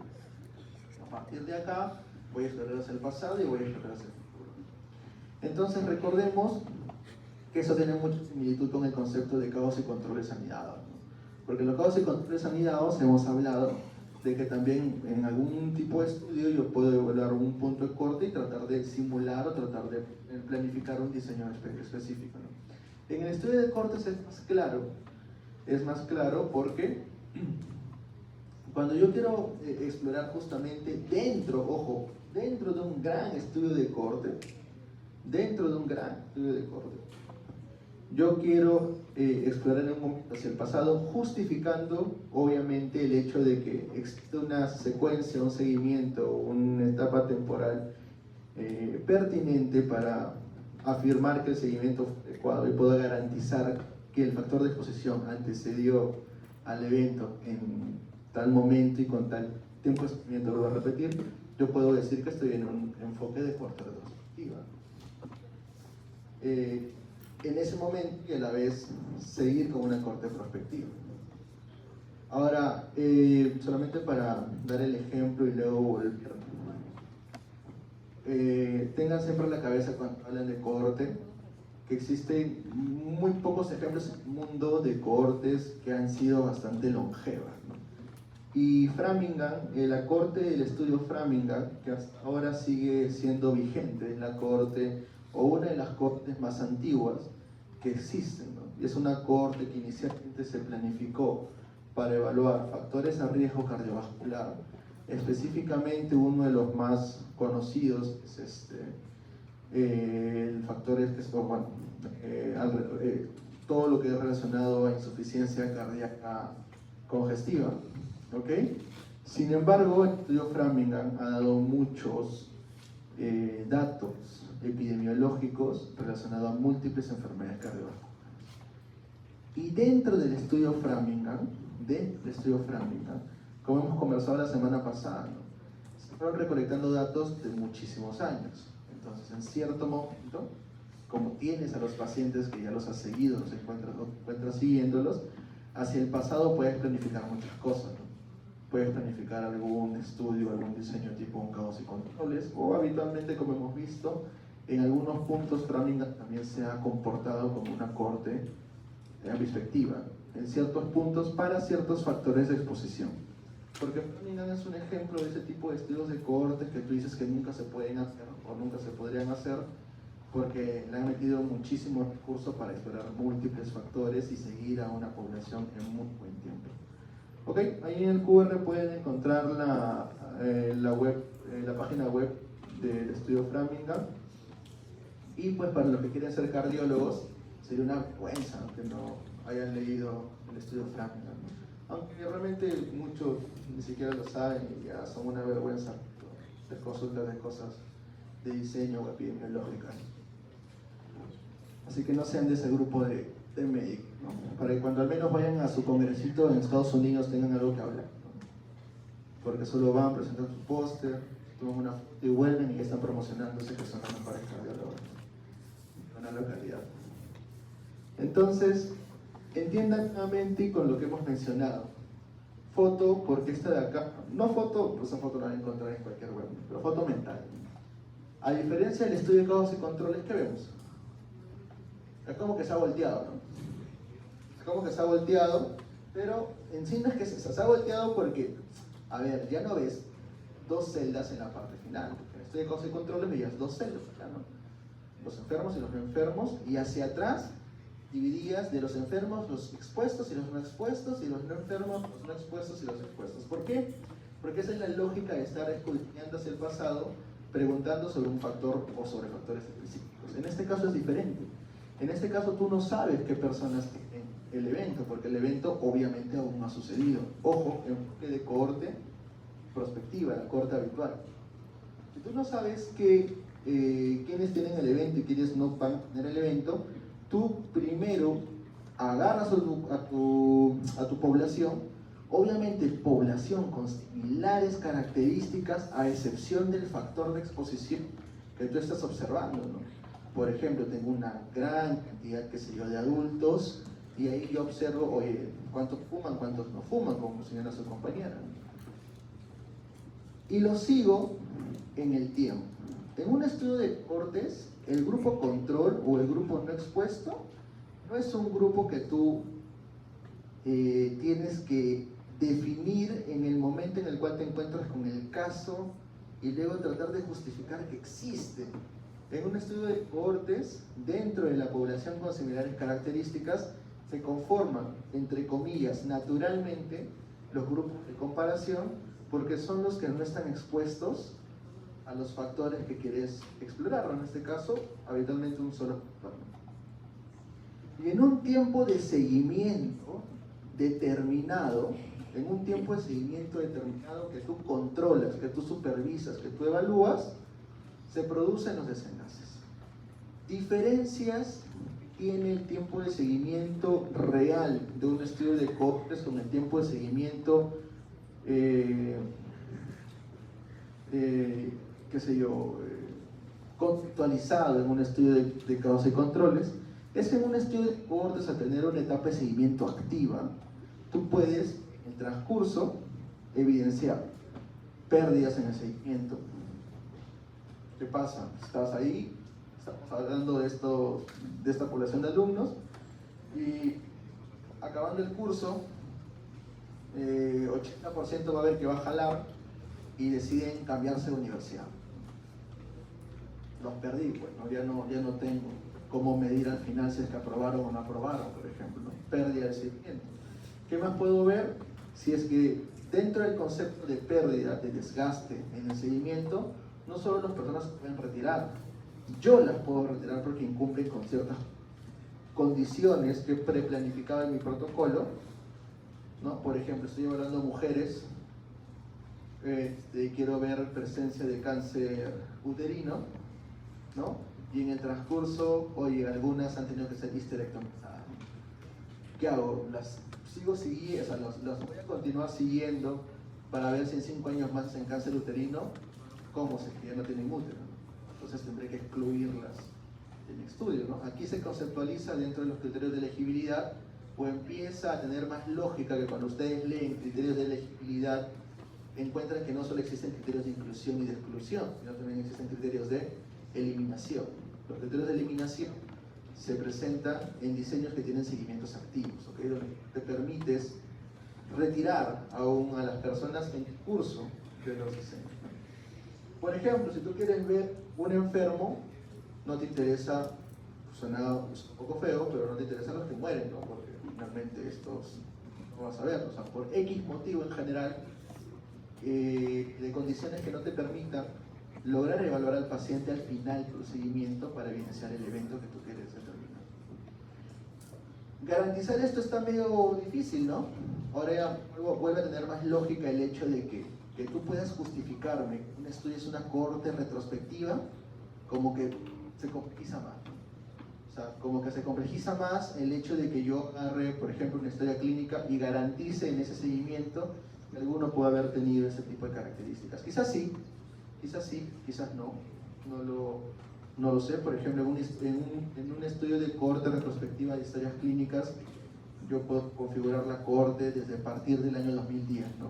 a partir de acá voy a explorar hacia el pasado y voy a explorar hacia el futuro. Entonces recordemos que eso tiene mucha similitud con el concepto de caos y controles anidados, ¿no? Porque los caos y controles anidados hemos hablado de que también en algún tipo de estudio yo puedo evaluar un punto de corte y tratar de simular o tratar de planificar un diseño específico, ¿no? En el estudio de cortes es más claro porque cuando yo quiero explorar justamente dentro de un gran estudio de corte, yo quiero explorar en un momento hacia el pasado, justificando obviamente el hecho de que existe una secuencia, un seguimiento, una etapa temporal pertinente para afirmar que el seguimiento fue adecuado y puedo garantizar que el factor de exposición antecedió al evento en tal momento y con tal tiempo de seguimiento lo voy a repetir. Yo puedo decir que estoy en un enfoque de corte retrospectiva. En ese momento y a la vez seguir con una corte prospectiva. Ahora, solamente para dar el ejemplo y luego volver, tengan siempre en la cabeza cuando hablan de cohorte que existen muy pocos ejemplos en el mundo de cohortes que han sido bastante longevas, ¿no? Y Framingham, la corte del estudio Framingham, que hasta ahora sigue siendo vigente, es la corte o una de las cortes más antiguas que existen, ¿no? Y es una corte que inicialmente se planificó para evaluar factores a riesgo cardiovascular. Específicamente uno de los más conocidos es el factor todo lo que es relacionado a insuficiencia cardíaca congestiva, ¿ok? Sin embargo, el estudio Framingham ha dado muchos datos epidemiológicos relacionados a múltiples enfermedades cardiovasculares. Y dentro del estudio Framingham, como hemos conversado la semana pasada, ¿no?, se fueron recolectando datos de muchísimos años. Entonces, en cierto momento, como tienes a los pacientes que ya los has seguido, los encuentras siguiéndolos, hacia el pasado puedes planificar muchas cosas, ¿no? Puedes planificar algún estudio, algún diseño tipo un caos y controles, o habitualmente, como hemos visto, en algunos puntos Framingham también se ha comportado como una corte ambispectiva, en ciertos puntos para ciertos factores de exposición. Porque Framingham es un ejemplo de ese tipo de estudios de cohortes que tú dices que nunca se pueden hacer o nunca se podrían hacer porque le han metido muchísimos recursos para explorar múltiples factores y seguir a una población en muy buen tiempo. Ok, ahí en el QR pueden encontrar la página web del estudio Framingham. Y pues para los que quieren ser cardiólogos, sería una vergüenza que no hayan leído el estudio Framingham, aunque realmente muchos ni siquiera lo saben y ya son una vergüenza de consultas de cosas de diseño o epidemiológicas. Así que no sean de ese grupo de médicos, ¿no? Para que cuando al menos vayan a su congresito en Estados Unidos tengan algo que hablar, ¿no? Porque solo van, presentan su póster, toman una foto y vuelven y están promocionándose que son los mejores cardiólogos de una localidad. Entonces, entiendan nuevamente con lo que hemos mencionado. Foto, porque esta de acá, no foto, pues esa foto la van a encontrar en cualquier web, pero foto mental. A diferencia del estudio de casos y controles, ¿qué vemos? Es como que se ha volteado, ¿no? Es como que se ha volteado, pero en sí no es que se ha volteado porque, a ver, ya no ves dos celdas en la parte final. En el estudio de causa y control veías dos celdas acá, ¿no? Los enfermos y los no enfermos, y hacia atrás dividías de los enfermos los expuestos y los no expuestos, y los no enfermos los no expuestos y los expuestos. ¿Por qué? Porque esa es la lógica de estar escudriñando hacia el pasado, preguntando sobre un factor o sobre factores específicos. En este caso es diferente. En este caso tú no sabes qué personas tienen el evento, porque el evento obviamente aún no ha sucedido. Ojo, enfoque de cohorte prospectiva, la cohorte habitual. Si tú no sabes quiénes tienen el evento y quiénes no van a tener el evento, tú primero agarras a tu población, obviamente población con similares características a excepción del factor de exposición que tú estás observando, ¿no? Por ejemplo, tengo una gran cantidad, qué sé yo, de adultos y ahí yo observo, oye, cuántos fuman, cuántos no fuman, como señala su compañera, ¿no? Y lo sigo en el tiempo. En un estudio de cohortes, el grupo control o el grupo no expuesto no es un grupo que tú tienes que definir en el momento en el cual te encuentras con el caso y luego tratar de justificar que existe. En un estudio de cohortes, dentro de la población con similares características, se conforman, entre comillas, naturalmente los grupos de comparación, porque son los que no están expuestos a los factores que quieres explorar, en este caso, habitualmente un solo factor. Y en un tiempo de seguimiento determinado, que tú controlas, que tú supervisas, que tú evalúas, se producen los desenlaces. Diferencias tiene el tiempo de seguimiento real de un estudio de cohortes con el tiempo de seguimiento qué sé yo, conceptualizado en un estudio de causa y controles, es que en un estudio de cohortes, al tener una etapa de seguimiento activa, tú puedes, en el transcurso, evidenciar pérdidas en el seguimiento. ¿Qué pasa? Estás ahí, estamos hablando de esta población de alumnos, y acabando el curso, 80% va a ver que va a jalar y deciden cambiarse de universidad. Los perdí, pues, ¿no? Ya no tengo cómo medir al final si es que aprobaron o no aprobaron, por ejemplo, ¿no? Pérdida de seguimiento. ¿Qué más puedo ver? Si es que dentro del concepto de pérdida, de desgaste en el seguimiento, no solo las personas se pueden retirar, yo las puedo retirar porque incumplen con ciertas condiciones que he preplanificado en mi protocolo, ¿no? Por ejemplo, estoy hablando de mujeres, quiero ver presencia de cáncer uterino, ¿no? Y en el transcurso, oye, algunas han tenido que ser histerectomizadas. ¿Qué hago? Las sigo siguiendo, o sea, las voy a continuar siguiendo para ver si en 5 años más en cáncer uterino, ¿cómo se que ya no tienen útero? Entonces tendré que excluirlas del estudio, ¿no? Aquí se conceptualiza dentro de los criterios de elegibilidad, o empieza a tener más lógica que cuando ustedes leen criterios de elegibilidad encuentran que no solo existen criterios de inclusión y de exclusión, sino también existen criterios de eliminación. Los criterios de eliminación se presentan en diseños que tienen seguimientos activos, ¿okay? Donde te permites retirar aún a las personas en curso de los diseños. Por ejemplo, si tú quieres ver un enfermo, no te interesa, suena un poco feo, pero no te interesan los que mueren, ¿no? Porque finalmente estos no vas a ver, o sea, por X motivo en general, de condiciones que no te permitan lograr evaluar al paciente al final del procedimiento para evidenciar el evento que tú quieres determinar. Garantizar esto está medio difícil, ¿no? Ahora ya vuelve a tener más lógica el hecho de que tú puedas justificarme un estudio es una cohorte retrospectiva, como que se complejiza más. O sea, como que se complejiza más el hecho de que yo agarre, por ejemplo, una historia clínica y garantice en ese seguimiento que alguno pueda haber tenido ese tipo de características. Quizás sí, quizás no. No lo sé. Por ejemplo, en un estudio de cohorte retrospectiva de historias clínicas, yo puedo configurar la cohorte desde partir del año 2010, ¿no?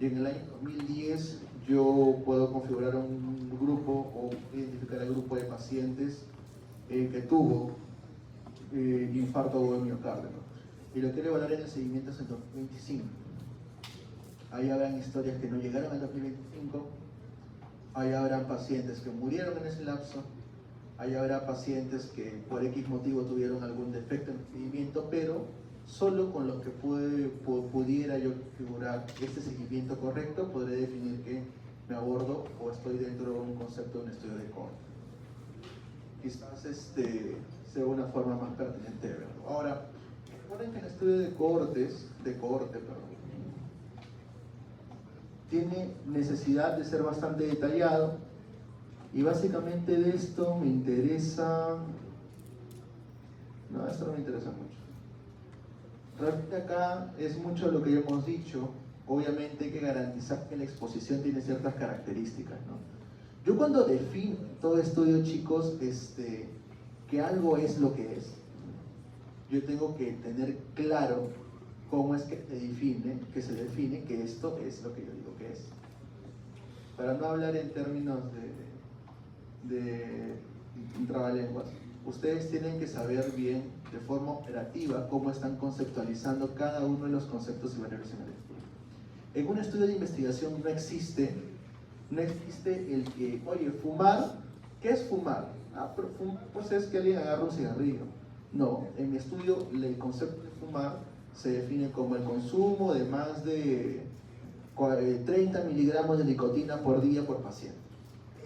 Y en el año 2010 yo puedo configurar un grupo o identificar el grupo de pacientes que tuvo infarto agudo de miocardio, ¿no? Y lo quiero evaluar en el seguimiento es en 2025. Ahí habrán historias que no llegaron al 2025, ahí habrán pacientes que murieron en ese lapso, ahí habrá pacientes que por X motivo tuvieron algún defecto en el seguimiento, pero solo con lo que pudiera yo configurar este seguimiento correcto, podré definir que me abordo o estoy dentro de un concepto de un estudio de corte. Quizás sea una forma más pertinente de verlo. Ahora, recuerden que el estudio de corte, tiene necesidad de ser bastante detallado, y básicamente de esto me interesa... No, esto no me interesa mucho. Realmente acá es mucho lo que ya hemos dicho. Obviamente hay que garantizar que la exposición tiene ciertas características, ¿no? Yo cuando defino todo estudio, chicos, que algo es lo que es, yo tengo que tener claro cómo es que se define que esto es lo que yo digo que es. Para no hablar en términos de trabalenguas, ustedes tienen que saber bien de forma operativa cómo están conceptualizando cada uno de los conceptos y variables en el estudio. En un estudio de investigación no existe el que, oye, fumar, ¿qué es fumar? Pero fumar pues es que alguien agarra un cigarrillo. No, en mi estudio el concepto de fumar se define como el consumo de más de 30 miligramos de nicotina por día por paciente.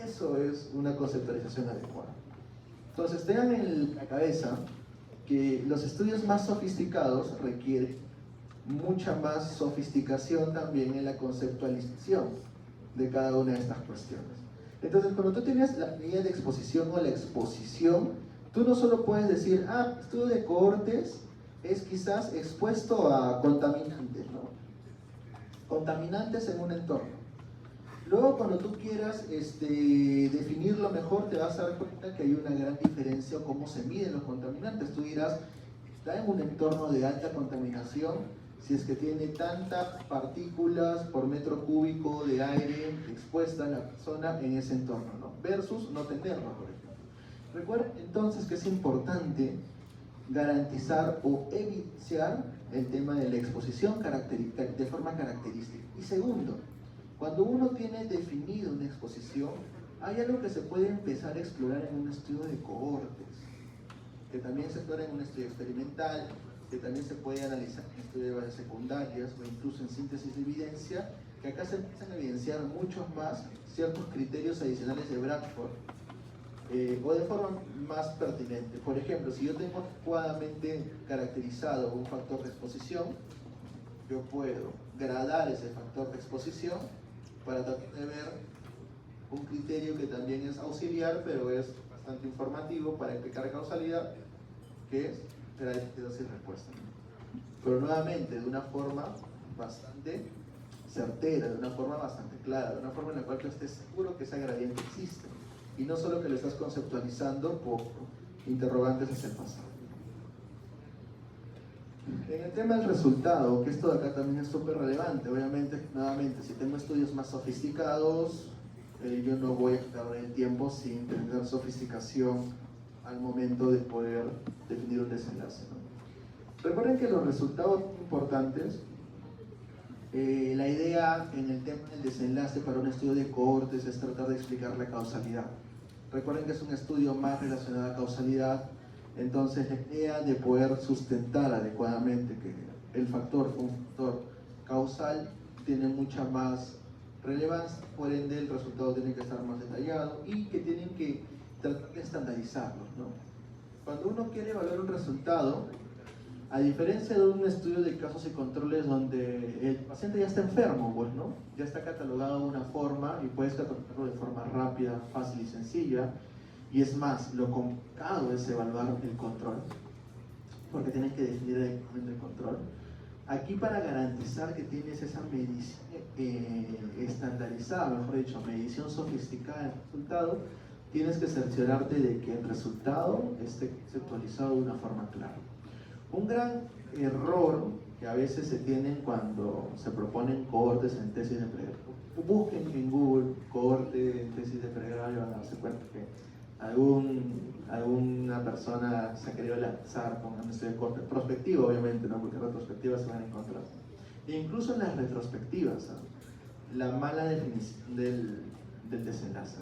Eso es una conceptualización adecuada. Entonces tengan en la cabeza que los estudios más sofisticados requieren mucha más sofisticación también en la conceptualización de cada una de estas cuestiones. Entonces, cuando tú tienes la medida de exposición o la exposición, tú no solo puedes decir, estudio de cohortes es quizás expuesto a contaminantes, ¿no? Contaminantes en un entorno. Luego, cuando tú quieras definirlo mejor, te vas a dar cuenta que hay una gran diferencia en cómo se miden los contaminantes. Tú dirás, está en un entorno de alta contaminación si es que tiene tantas partículas por metro cúbico de aire expuesta a la persona en ese entorno, ¿no? Versus no tenerlo, por ejemplo. Recuerden entonces que es importante garantizar o evidenciar el tema de la exposición de forma característica. Y segundo, cuando uno tiene definido una exposición, hay algo que se puede empezar a explorar en un estudio de cohortes, que también se explora en un estudio experimental, que también se puede analizar en estudios de bases secundarias o incluso en síntesis de evidencia, que acá se empiezan a evidenciar muchos más ciertos criterios adicionales de Bradford, o de forma más pertinente. Por ejemplo, si yo tengo adecuadamente caracterizado un factor de exposición, yo puedo gradar ese factor de exposición para tratar de ver un criterio que también es auxiliar, pero es bastante informativo para explicar causalidad, que es gradiente de dosis y respuesta. Pero nuevamente, de una forma bastante certera, de una forma bastante clara, de una forma en la cual tú estés seguro que ese gradiente existe, y no solo que lo estás conceptualizando por interrogantes hacia el pasado. En el tema del resultado, que esto de acá también es súper relevante, obviamente, nuevamente, si tengo estudios más sofisticados, yo no voy a perder el tiempo sin tener sofisticación al momento de poder definir un desenlace, ¿no? Recuerden que los resultados importantes, la idea en el tema del desenlace para un estudio de cohortes es tratar de explicar la causalidad. Recuerden que es un estudio más relacionado a causalidad, entonces la idea de poder sustentar adecuadamente que el factor fue un factor causal tiene mucha más relevancia, por ende el resultado tiene que estar más detallado y que tienen que tratar de estandarizarlo, ¿no? Cuando uno quiere evaluar un resultado, a diferencia de un estudio de casos y controles donde el paciente ya está enfermo, pues, ¿no? Ya está catalogado de una forma y puedes catalogarlo de forma rápida, fácil y sencilla. Y es más, lo complicado es evaluar el control, porque tienes que definir adecuadamente el control. Aquí, para garantizar que tienes esa medición estandarizada, mejor dicho, medición sofisticada del resultado, tienes que cerciorarte de que el resultado esté conceptualizado de una forma clara. Un gran error que a veces se tienen cuando se proponen cohortes en tesis de pregrado. Busquen en Google cohorte en tesis de pregrado y van a darse cuenta que alguna persona se ha querido lanzar con un estudio de corte prospectivo, obviamente, ¿no? Porque retrospectivas se van a encontrar. E incluso en las retrospectivas, ¿sabes? La mala definición del desenlace.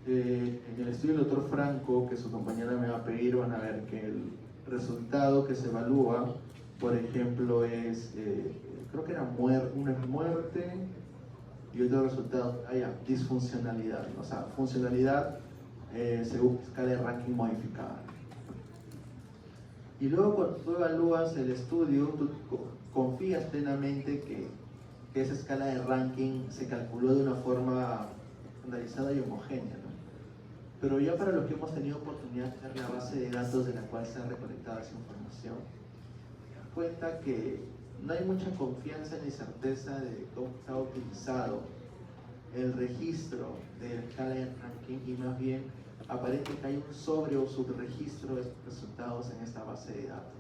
En el estudio del doctor Franco, que su compañera me va a pedir, van a ver que el resultado que se evalúa, por ejemplo, es, creo que era una es muerte y otro resultado, disfuncionalidad, o sea, funcionalidad según escala de ranking modificada. Y luego cuando tú evalúas el estudio, tú confías plenamente que esa escala de ranking se calculó de una forma estandarizada y homogénea, ¿no? Pero ya para los que hemos tenido oportunidad de ver la base de datos de la cual se ha recolectado esa información, te das cuenta que no hay mucha confianza ni certeza de cómo está utilizado el registro de la escala de ranking, y más bien aparente que hay un sobre o subregistro de resultados en esta base de datos.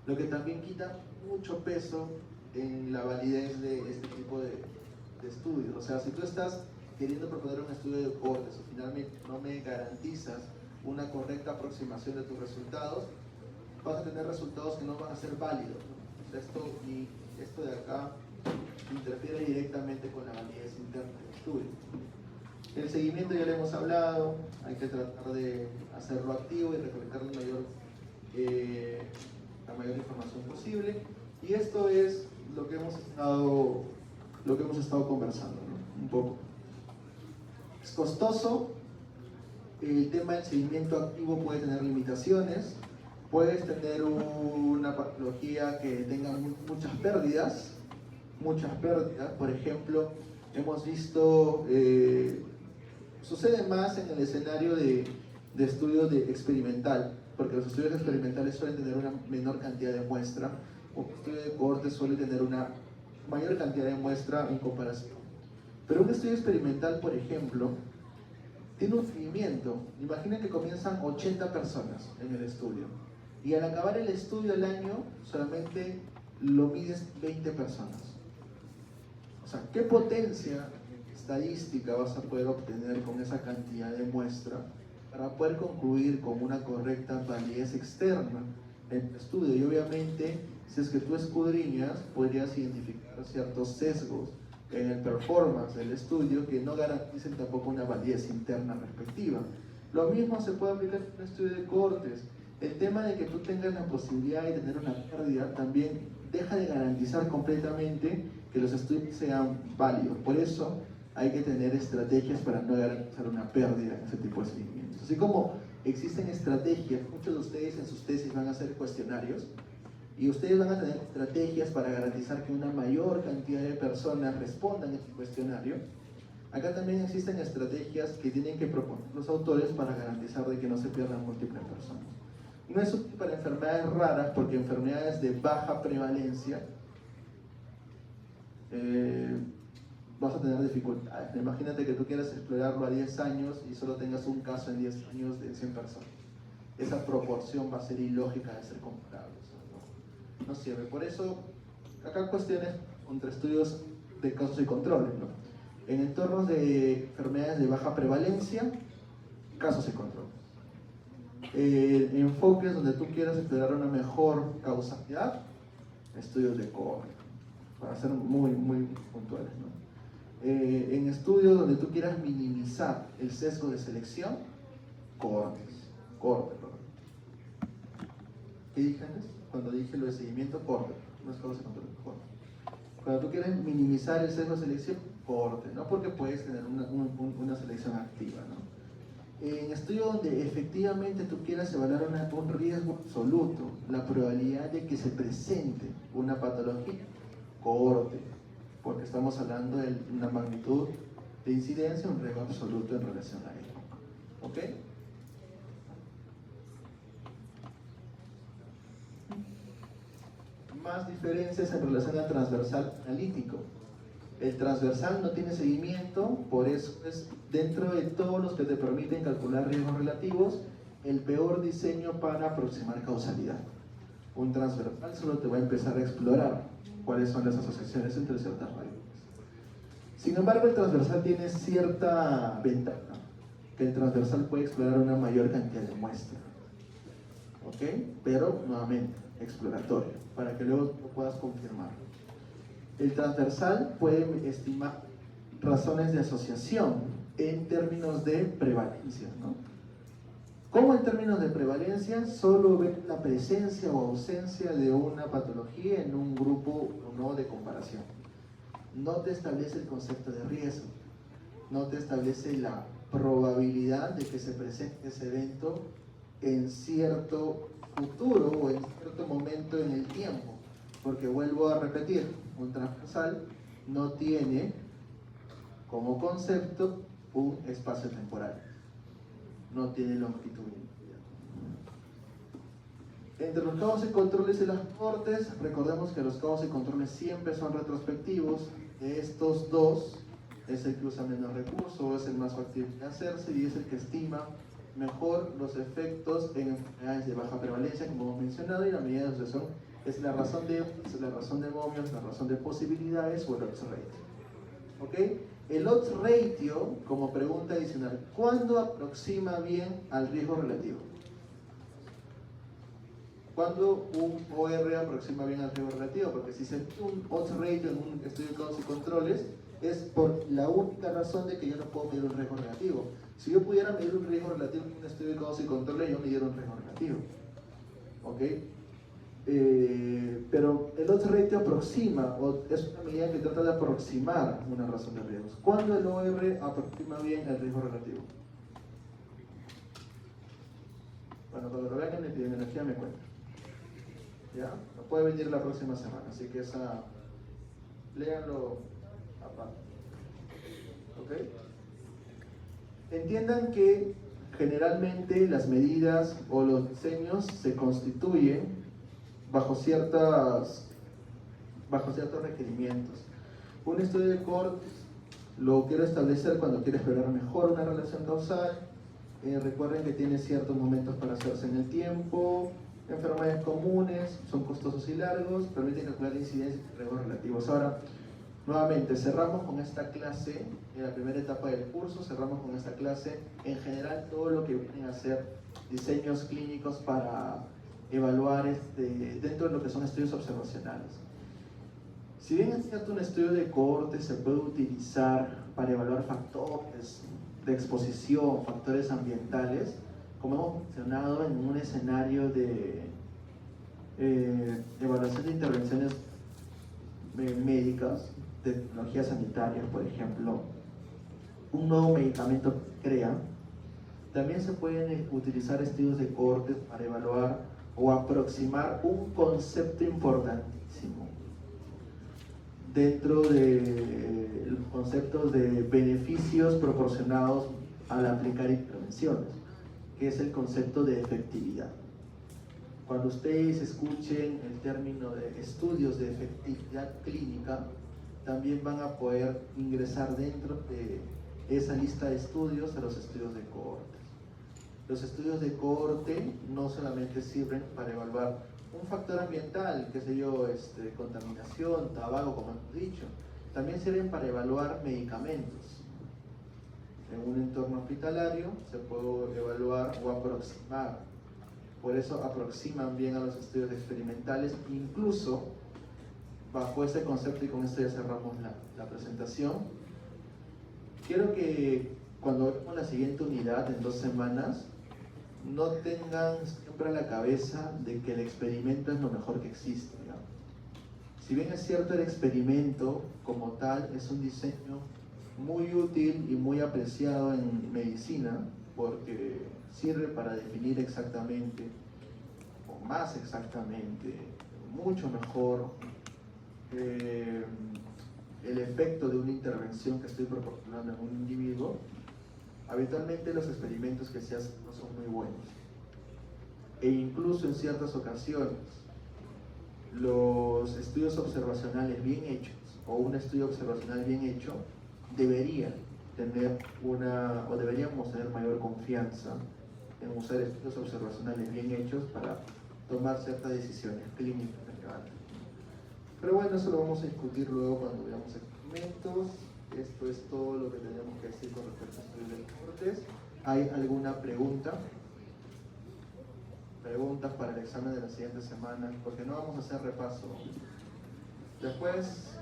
Lo que también quita mucho peso en la validez de este tipo de estudios. O sea, si tú estás queriendo proponer un estudio de cortes o finalmente no me garantizas una correcta aproximación de tus resultados, vas a tener resultados que no van a ser válidos, ¿no? O sea, esto de acá interfiere directamente con la validez interna del estudio. El seguimiento ya le hemos hablado, hay que tratar de hacerlo activo y recolectar la mayor información posible. Y esto es lo que hemos estado conversando, ¿no? Un poco. Es costoso, el tema del seguimiento activo puede tener limitaciones, puedes tener una patología que tenga muchas pérdidas, por ejemplo, hemos visto, sucede más en el escenario de estudios experimental, porque los estudios experimentales suelen tener una menor cantidad de muestra, un estudio de cohorte suele tener una mayor cantidad de muestra en comparación. Pero un estudio experimental, por ejemplo, tiene un seguimiento. Imaginen que comienzan 80 personas en el estudio y al acabar el estudio al año solamente lo mides 20 personas. O sea, ¿qué potencia estadística vas a poder obtener con esa cantidad de muestra para poder concluir con una correcta validez externa en tu estudio? Y obviamente, si es que tú escudriñas, podrías identificar ciertos sesgos en el performance del estudio que no garanticen tampoco una validez interna respectiva. Lo mismo se puede aplicar en un estudio de cohortes. El tema de que tú tengas la posibilidad de tener una pérdida también deja de garantizar completamente que los estudios sean válidos. Por eso hay que tener estrategias para no garantizar una pérdida en ese tipo de seguimientos. Así como existen estrategias, muchos de ustedes en sus tesis van a hacer cuestionarios, y ustedes van a tener estrategias para garantizar que una mayor cantidad de personas respondan a este cuestionario. Acá también existen estrategias que tienen que proponer los autores para garantizar de que no se pierdan múltiples personas. No es útil para enfermedades raras, porque enfermedades de baja prevalencia vas a tener dificultades. Imagínate que tú quieras explorarlo a 10 años y solo tengas un caso en 10 años de 100 personas. Esa proporción va a ser ilógica de ser comparable. No sirve. Por eso, acá cuestiones entre estudios de casos y controles, ¿no? En entornos de enfermedades de baja prevalencia, casos y controles. Enfoques donde tú quieras explorar una mejor causalidad, estudios de cohorte, para ser muy puntuales, ¿no? En estudios donde tú quieras minimizar el sesgo de selección, cohorte. ¿Qué dije antes? Cuando dije lo de seguimiento, cohorte, no es causa y control, cohorte. Cuando tú quieres minimizar el sesgo de selección, cohorte, ¿no? Porque puedes tener una selección activa, ¿no? En estudios donde efectivamente tú quieras evaluar un riesgo absoluto, la probabilidad de que se presente una patología, cohorte, porque estamos hablando de una magnitud de incidencia, un riesgo absoluto en relación a ello. ¿Ok? Más diferencias en relación al transversal analítico. El transversal no tiene seguimiento, por eso es dentro de todos los que te permiten calcular riesgos relativos, el peor diseño para aproximar causalidad. Un transversal solo te va a empezar a explorar cuáles son las asociaciones entre ciertas variables. Sin embargo, el transversal tiene cierta ventaja. que el transversal puede explorar una mayor cantidad de muestras. ¿Ok? Pero, nuevamente, exploratorio, para que luego lo puedas confirmar. El transversal puede estimar razones de asociación en términos de prevalencia, ¿no? ¿Cómo en términos de prevalencia? Solo ve la presencia o ausencia de una patología en un grupo o no de comparación. No te establece el concepto de riesgo, no te establece la probabilidad de que se presente ese evento en cierto futuro o en cierto momento en el tiempo, porque vuelvo a repetir, un transversal no tiene como concepto un espacio temporal, no tiene longitud. Entre los casos y controles y las cortes, recordemos que los casos y controles siempre son retrospectivos. De estos dos, es el que usa menos recursos, es el más factible de hacerse y es el que estima mejor los efectos en enfermedades de baja prevalencia, como hemos mencionado, y la medida de asociación es la razón de momios, la razón de posibilidades o el odds ratio. ¿Ok? El odds ratio, como pregunta adicional, ¿cuándo aproxima bien al riesgo relativo? ¿Cuándo un OR aproxima bien al riesgo relativo? Porque si se mide un odds ratio en un estudio de casos y controles, es por la única razón de que yo no puedo medir un riesgo relativo. Si yo pudiera medir un riesgo relativo en un estudio de casos y controles, yo midiera un riesgo relativo. ¿Ok? Pero el odds ratio aproxima, o es una medida que trata de aproximar una razón de riesgos. ¿Cuándo el OR aproxima bien el riesgo relativo? Bueno, cuando lo vean en epidemiología me cuentan. ¿Ya? No puede venir la próxima semana, así que léanlo aparte. ¿Ok? Entiendan que generalmente las medidas o los diseños se constituyen bajo ciertos requerimientos. Un estudio de cohort lo quiero establecer cuando quiero explorar mejor una relación causal. Recuerden que tiene ciertos momentos para hacerse en el tiempo. Enfermedades comunes, son costosos y largos, permiten calcular incidencias y riesgos relativos. Ahora, nuevamente, cerramos con esta clase, en la primera etapa del curso, cerramos con esta clase, en general todo lo que vienen a ser diseños clínicos para evaluar dentro de lo que son estudios observacionales. Si bien es cierto, un estudio de cohorte se puede utilizar para evaluar factores de exposición, factores ambientales, como hemos mencionado, en un escenario de evaluación de intervenciones médicas, de tecnologías sanitarias, por ejemplo, un nuevo medicamento que crea, también se pueden utilizar estudios de cohortes para evaluar o aproximar un concepto importantísimo dentro de los conceptos de beneficios proporcionados al aplicar intervenciones, que es el concepto de efectividad. Cuando ustedes escuchen el término de estudios de efectividad clínica, también van a poder ingresar dentro de esa lista de estudios a los estudios de cohortes. Los estudios de cohorte no solamente sirven para evaluar un factor ambiental, qué sé yo, contaminación, tabaco, como hemos dicho, también sirven para evaluar medicamentos. En un entorno hospitalario se puede evaluar o aproximar, por eso aproximan bien a los estudios experimentales, incluso bajo ese concepto, y con esto ya cerramos la presentación. Quiero que cuando veamos la siguiente unidad en 2 semanas, no tengan siempre a la cabeza de que el experimento es lo mejor que existe, ¿no? Si bien es cierto, el experimento como tal es un diseño muy útil y muy apreciado en medicina, porque sirve para definir exactamente, o más exactamente, mucho mejor el efecto de una intervención que estoy proporcionando en un individuo. Habitualmente los experimentos que se hacen no son muy buenos, e incluso en ciertas ocasiones los estudios observacionales bien hechos o un estudio observacional bien hecho deberíamos tener mayor confianza en usar estudios observacionales bien hechos para tomar ciertas decisiones clínicas relevantes. Pero bueno, eso lo vamos a discutir luego cuando veamos experimentos. Esto es todo lo que tenemos que decir con respecto a estudios de cohortes. ¿Hay alguna pregunta? Preguntas para el examen de la siguiente semana, porque no vamos a hacer repaso. Después,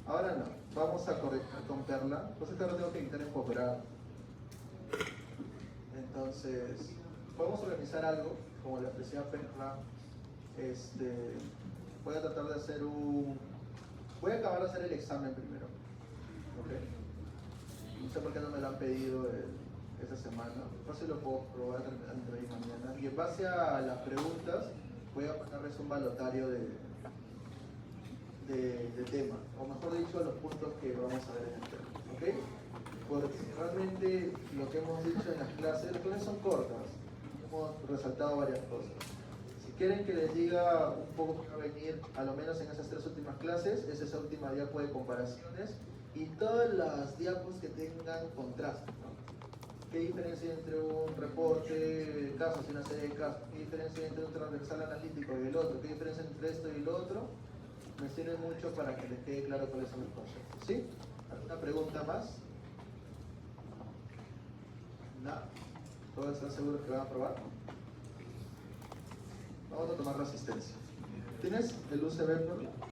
ahora no, vamos a corregir con Perla, pues que ahora tengo que editar en posgrado. Entonces, podemos organizar algo, como le ofrecía Perla. Voy a tratar de hacer voy a acabar de hacer el examen primero. ¿Ok? No sé por qué no me lo han pedido esta semana. No sé si lo puedo probar entre hoy y mañana. Y en base a las preguntas, voy a ponerles un balotario de tema, o mejor dicho, los puntos que vamos a ver en el tema. ¿Ok? Porque realmente lo que hemos dicho en las clases, las clases son cortas, hemos resaltado varias cosas. Si quieren que les diga un poco qué va a venir, a lo menos en esas 3 últimas clases, es esa última diapo de comparaciones y todas las diapos que tengan contraste, ¿no? ¿Qué diferencia hay entre un reporte de casos y una serie de casos? ¿Qué diferencia hay entre un transversal analítico y el otro? ¿Qué diferencia hay entre esto y el otro? Me sirve mucho para que les quede claro cuáles son los conceptos. ¿Sí? ¿Alguna pregunta más? ¿Nada? ¿Todos están seguros que van a aprobar? Vamos a tomar resistencia. ¿Tienes el UCB, por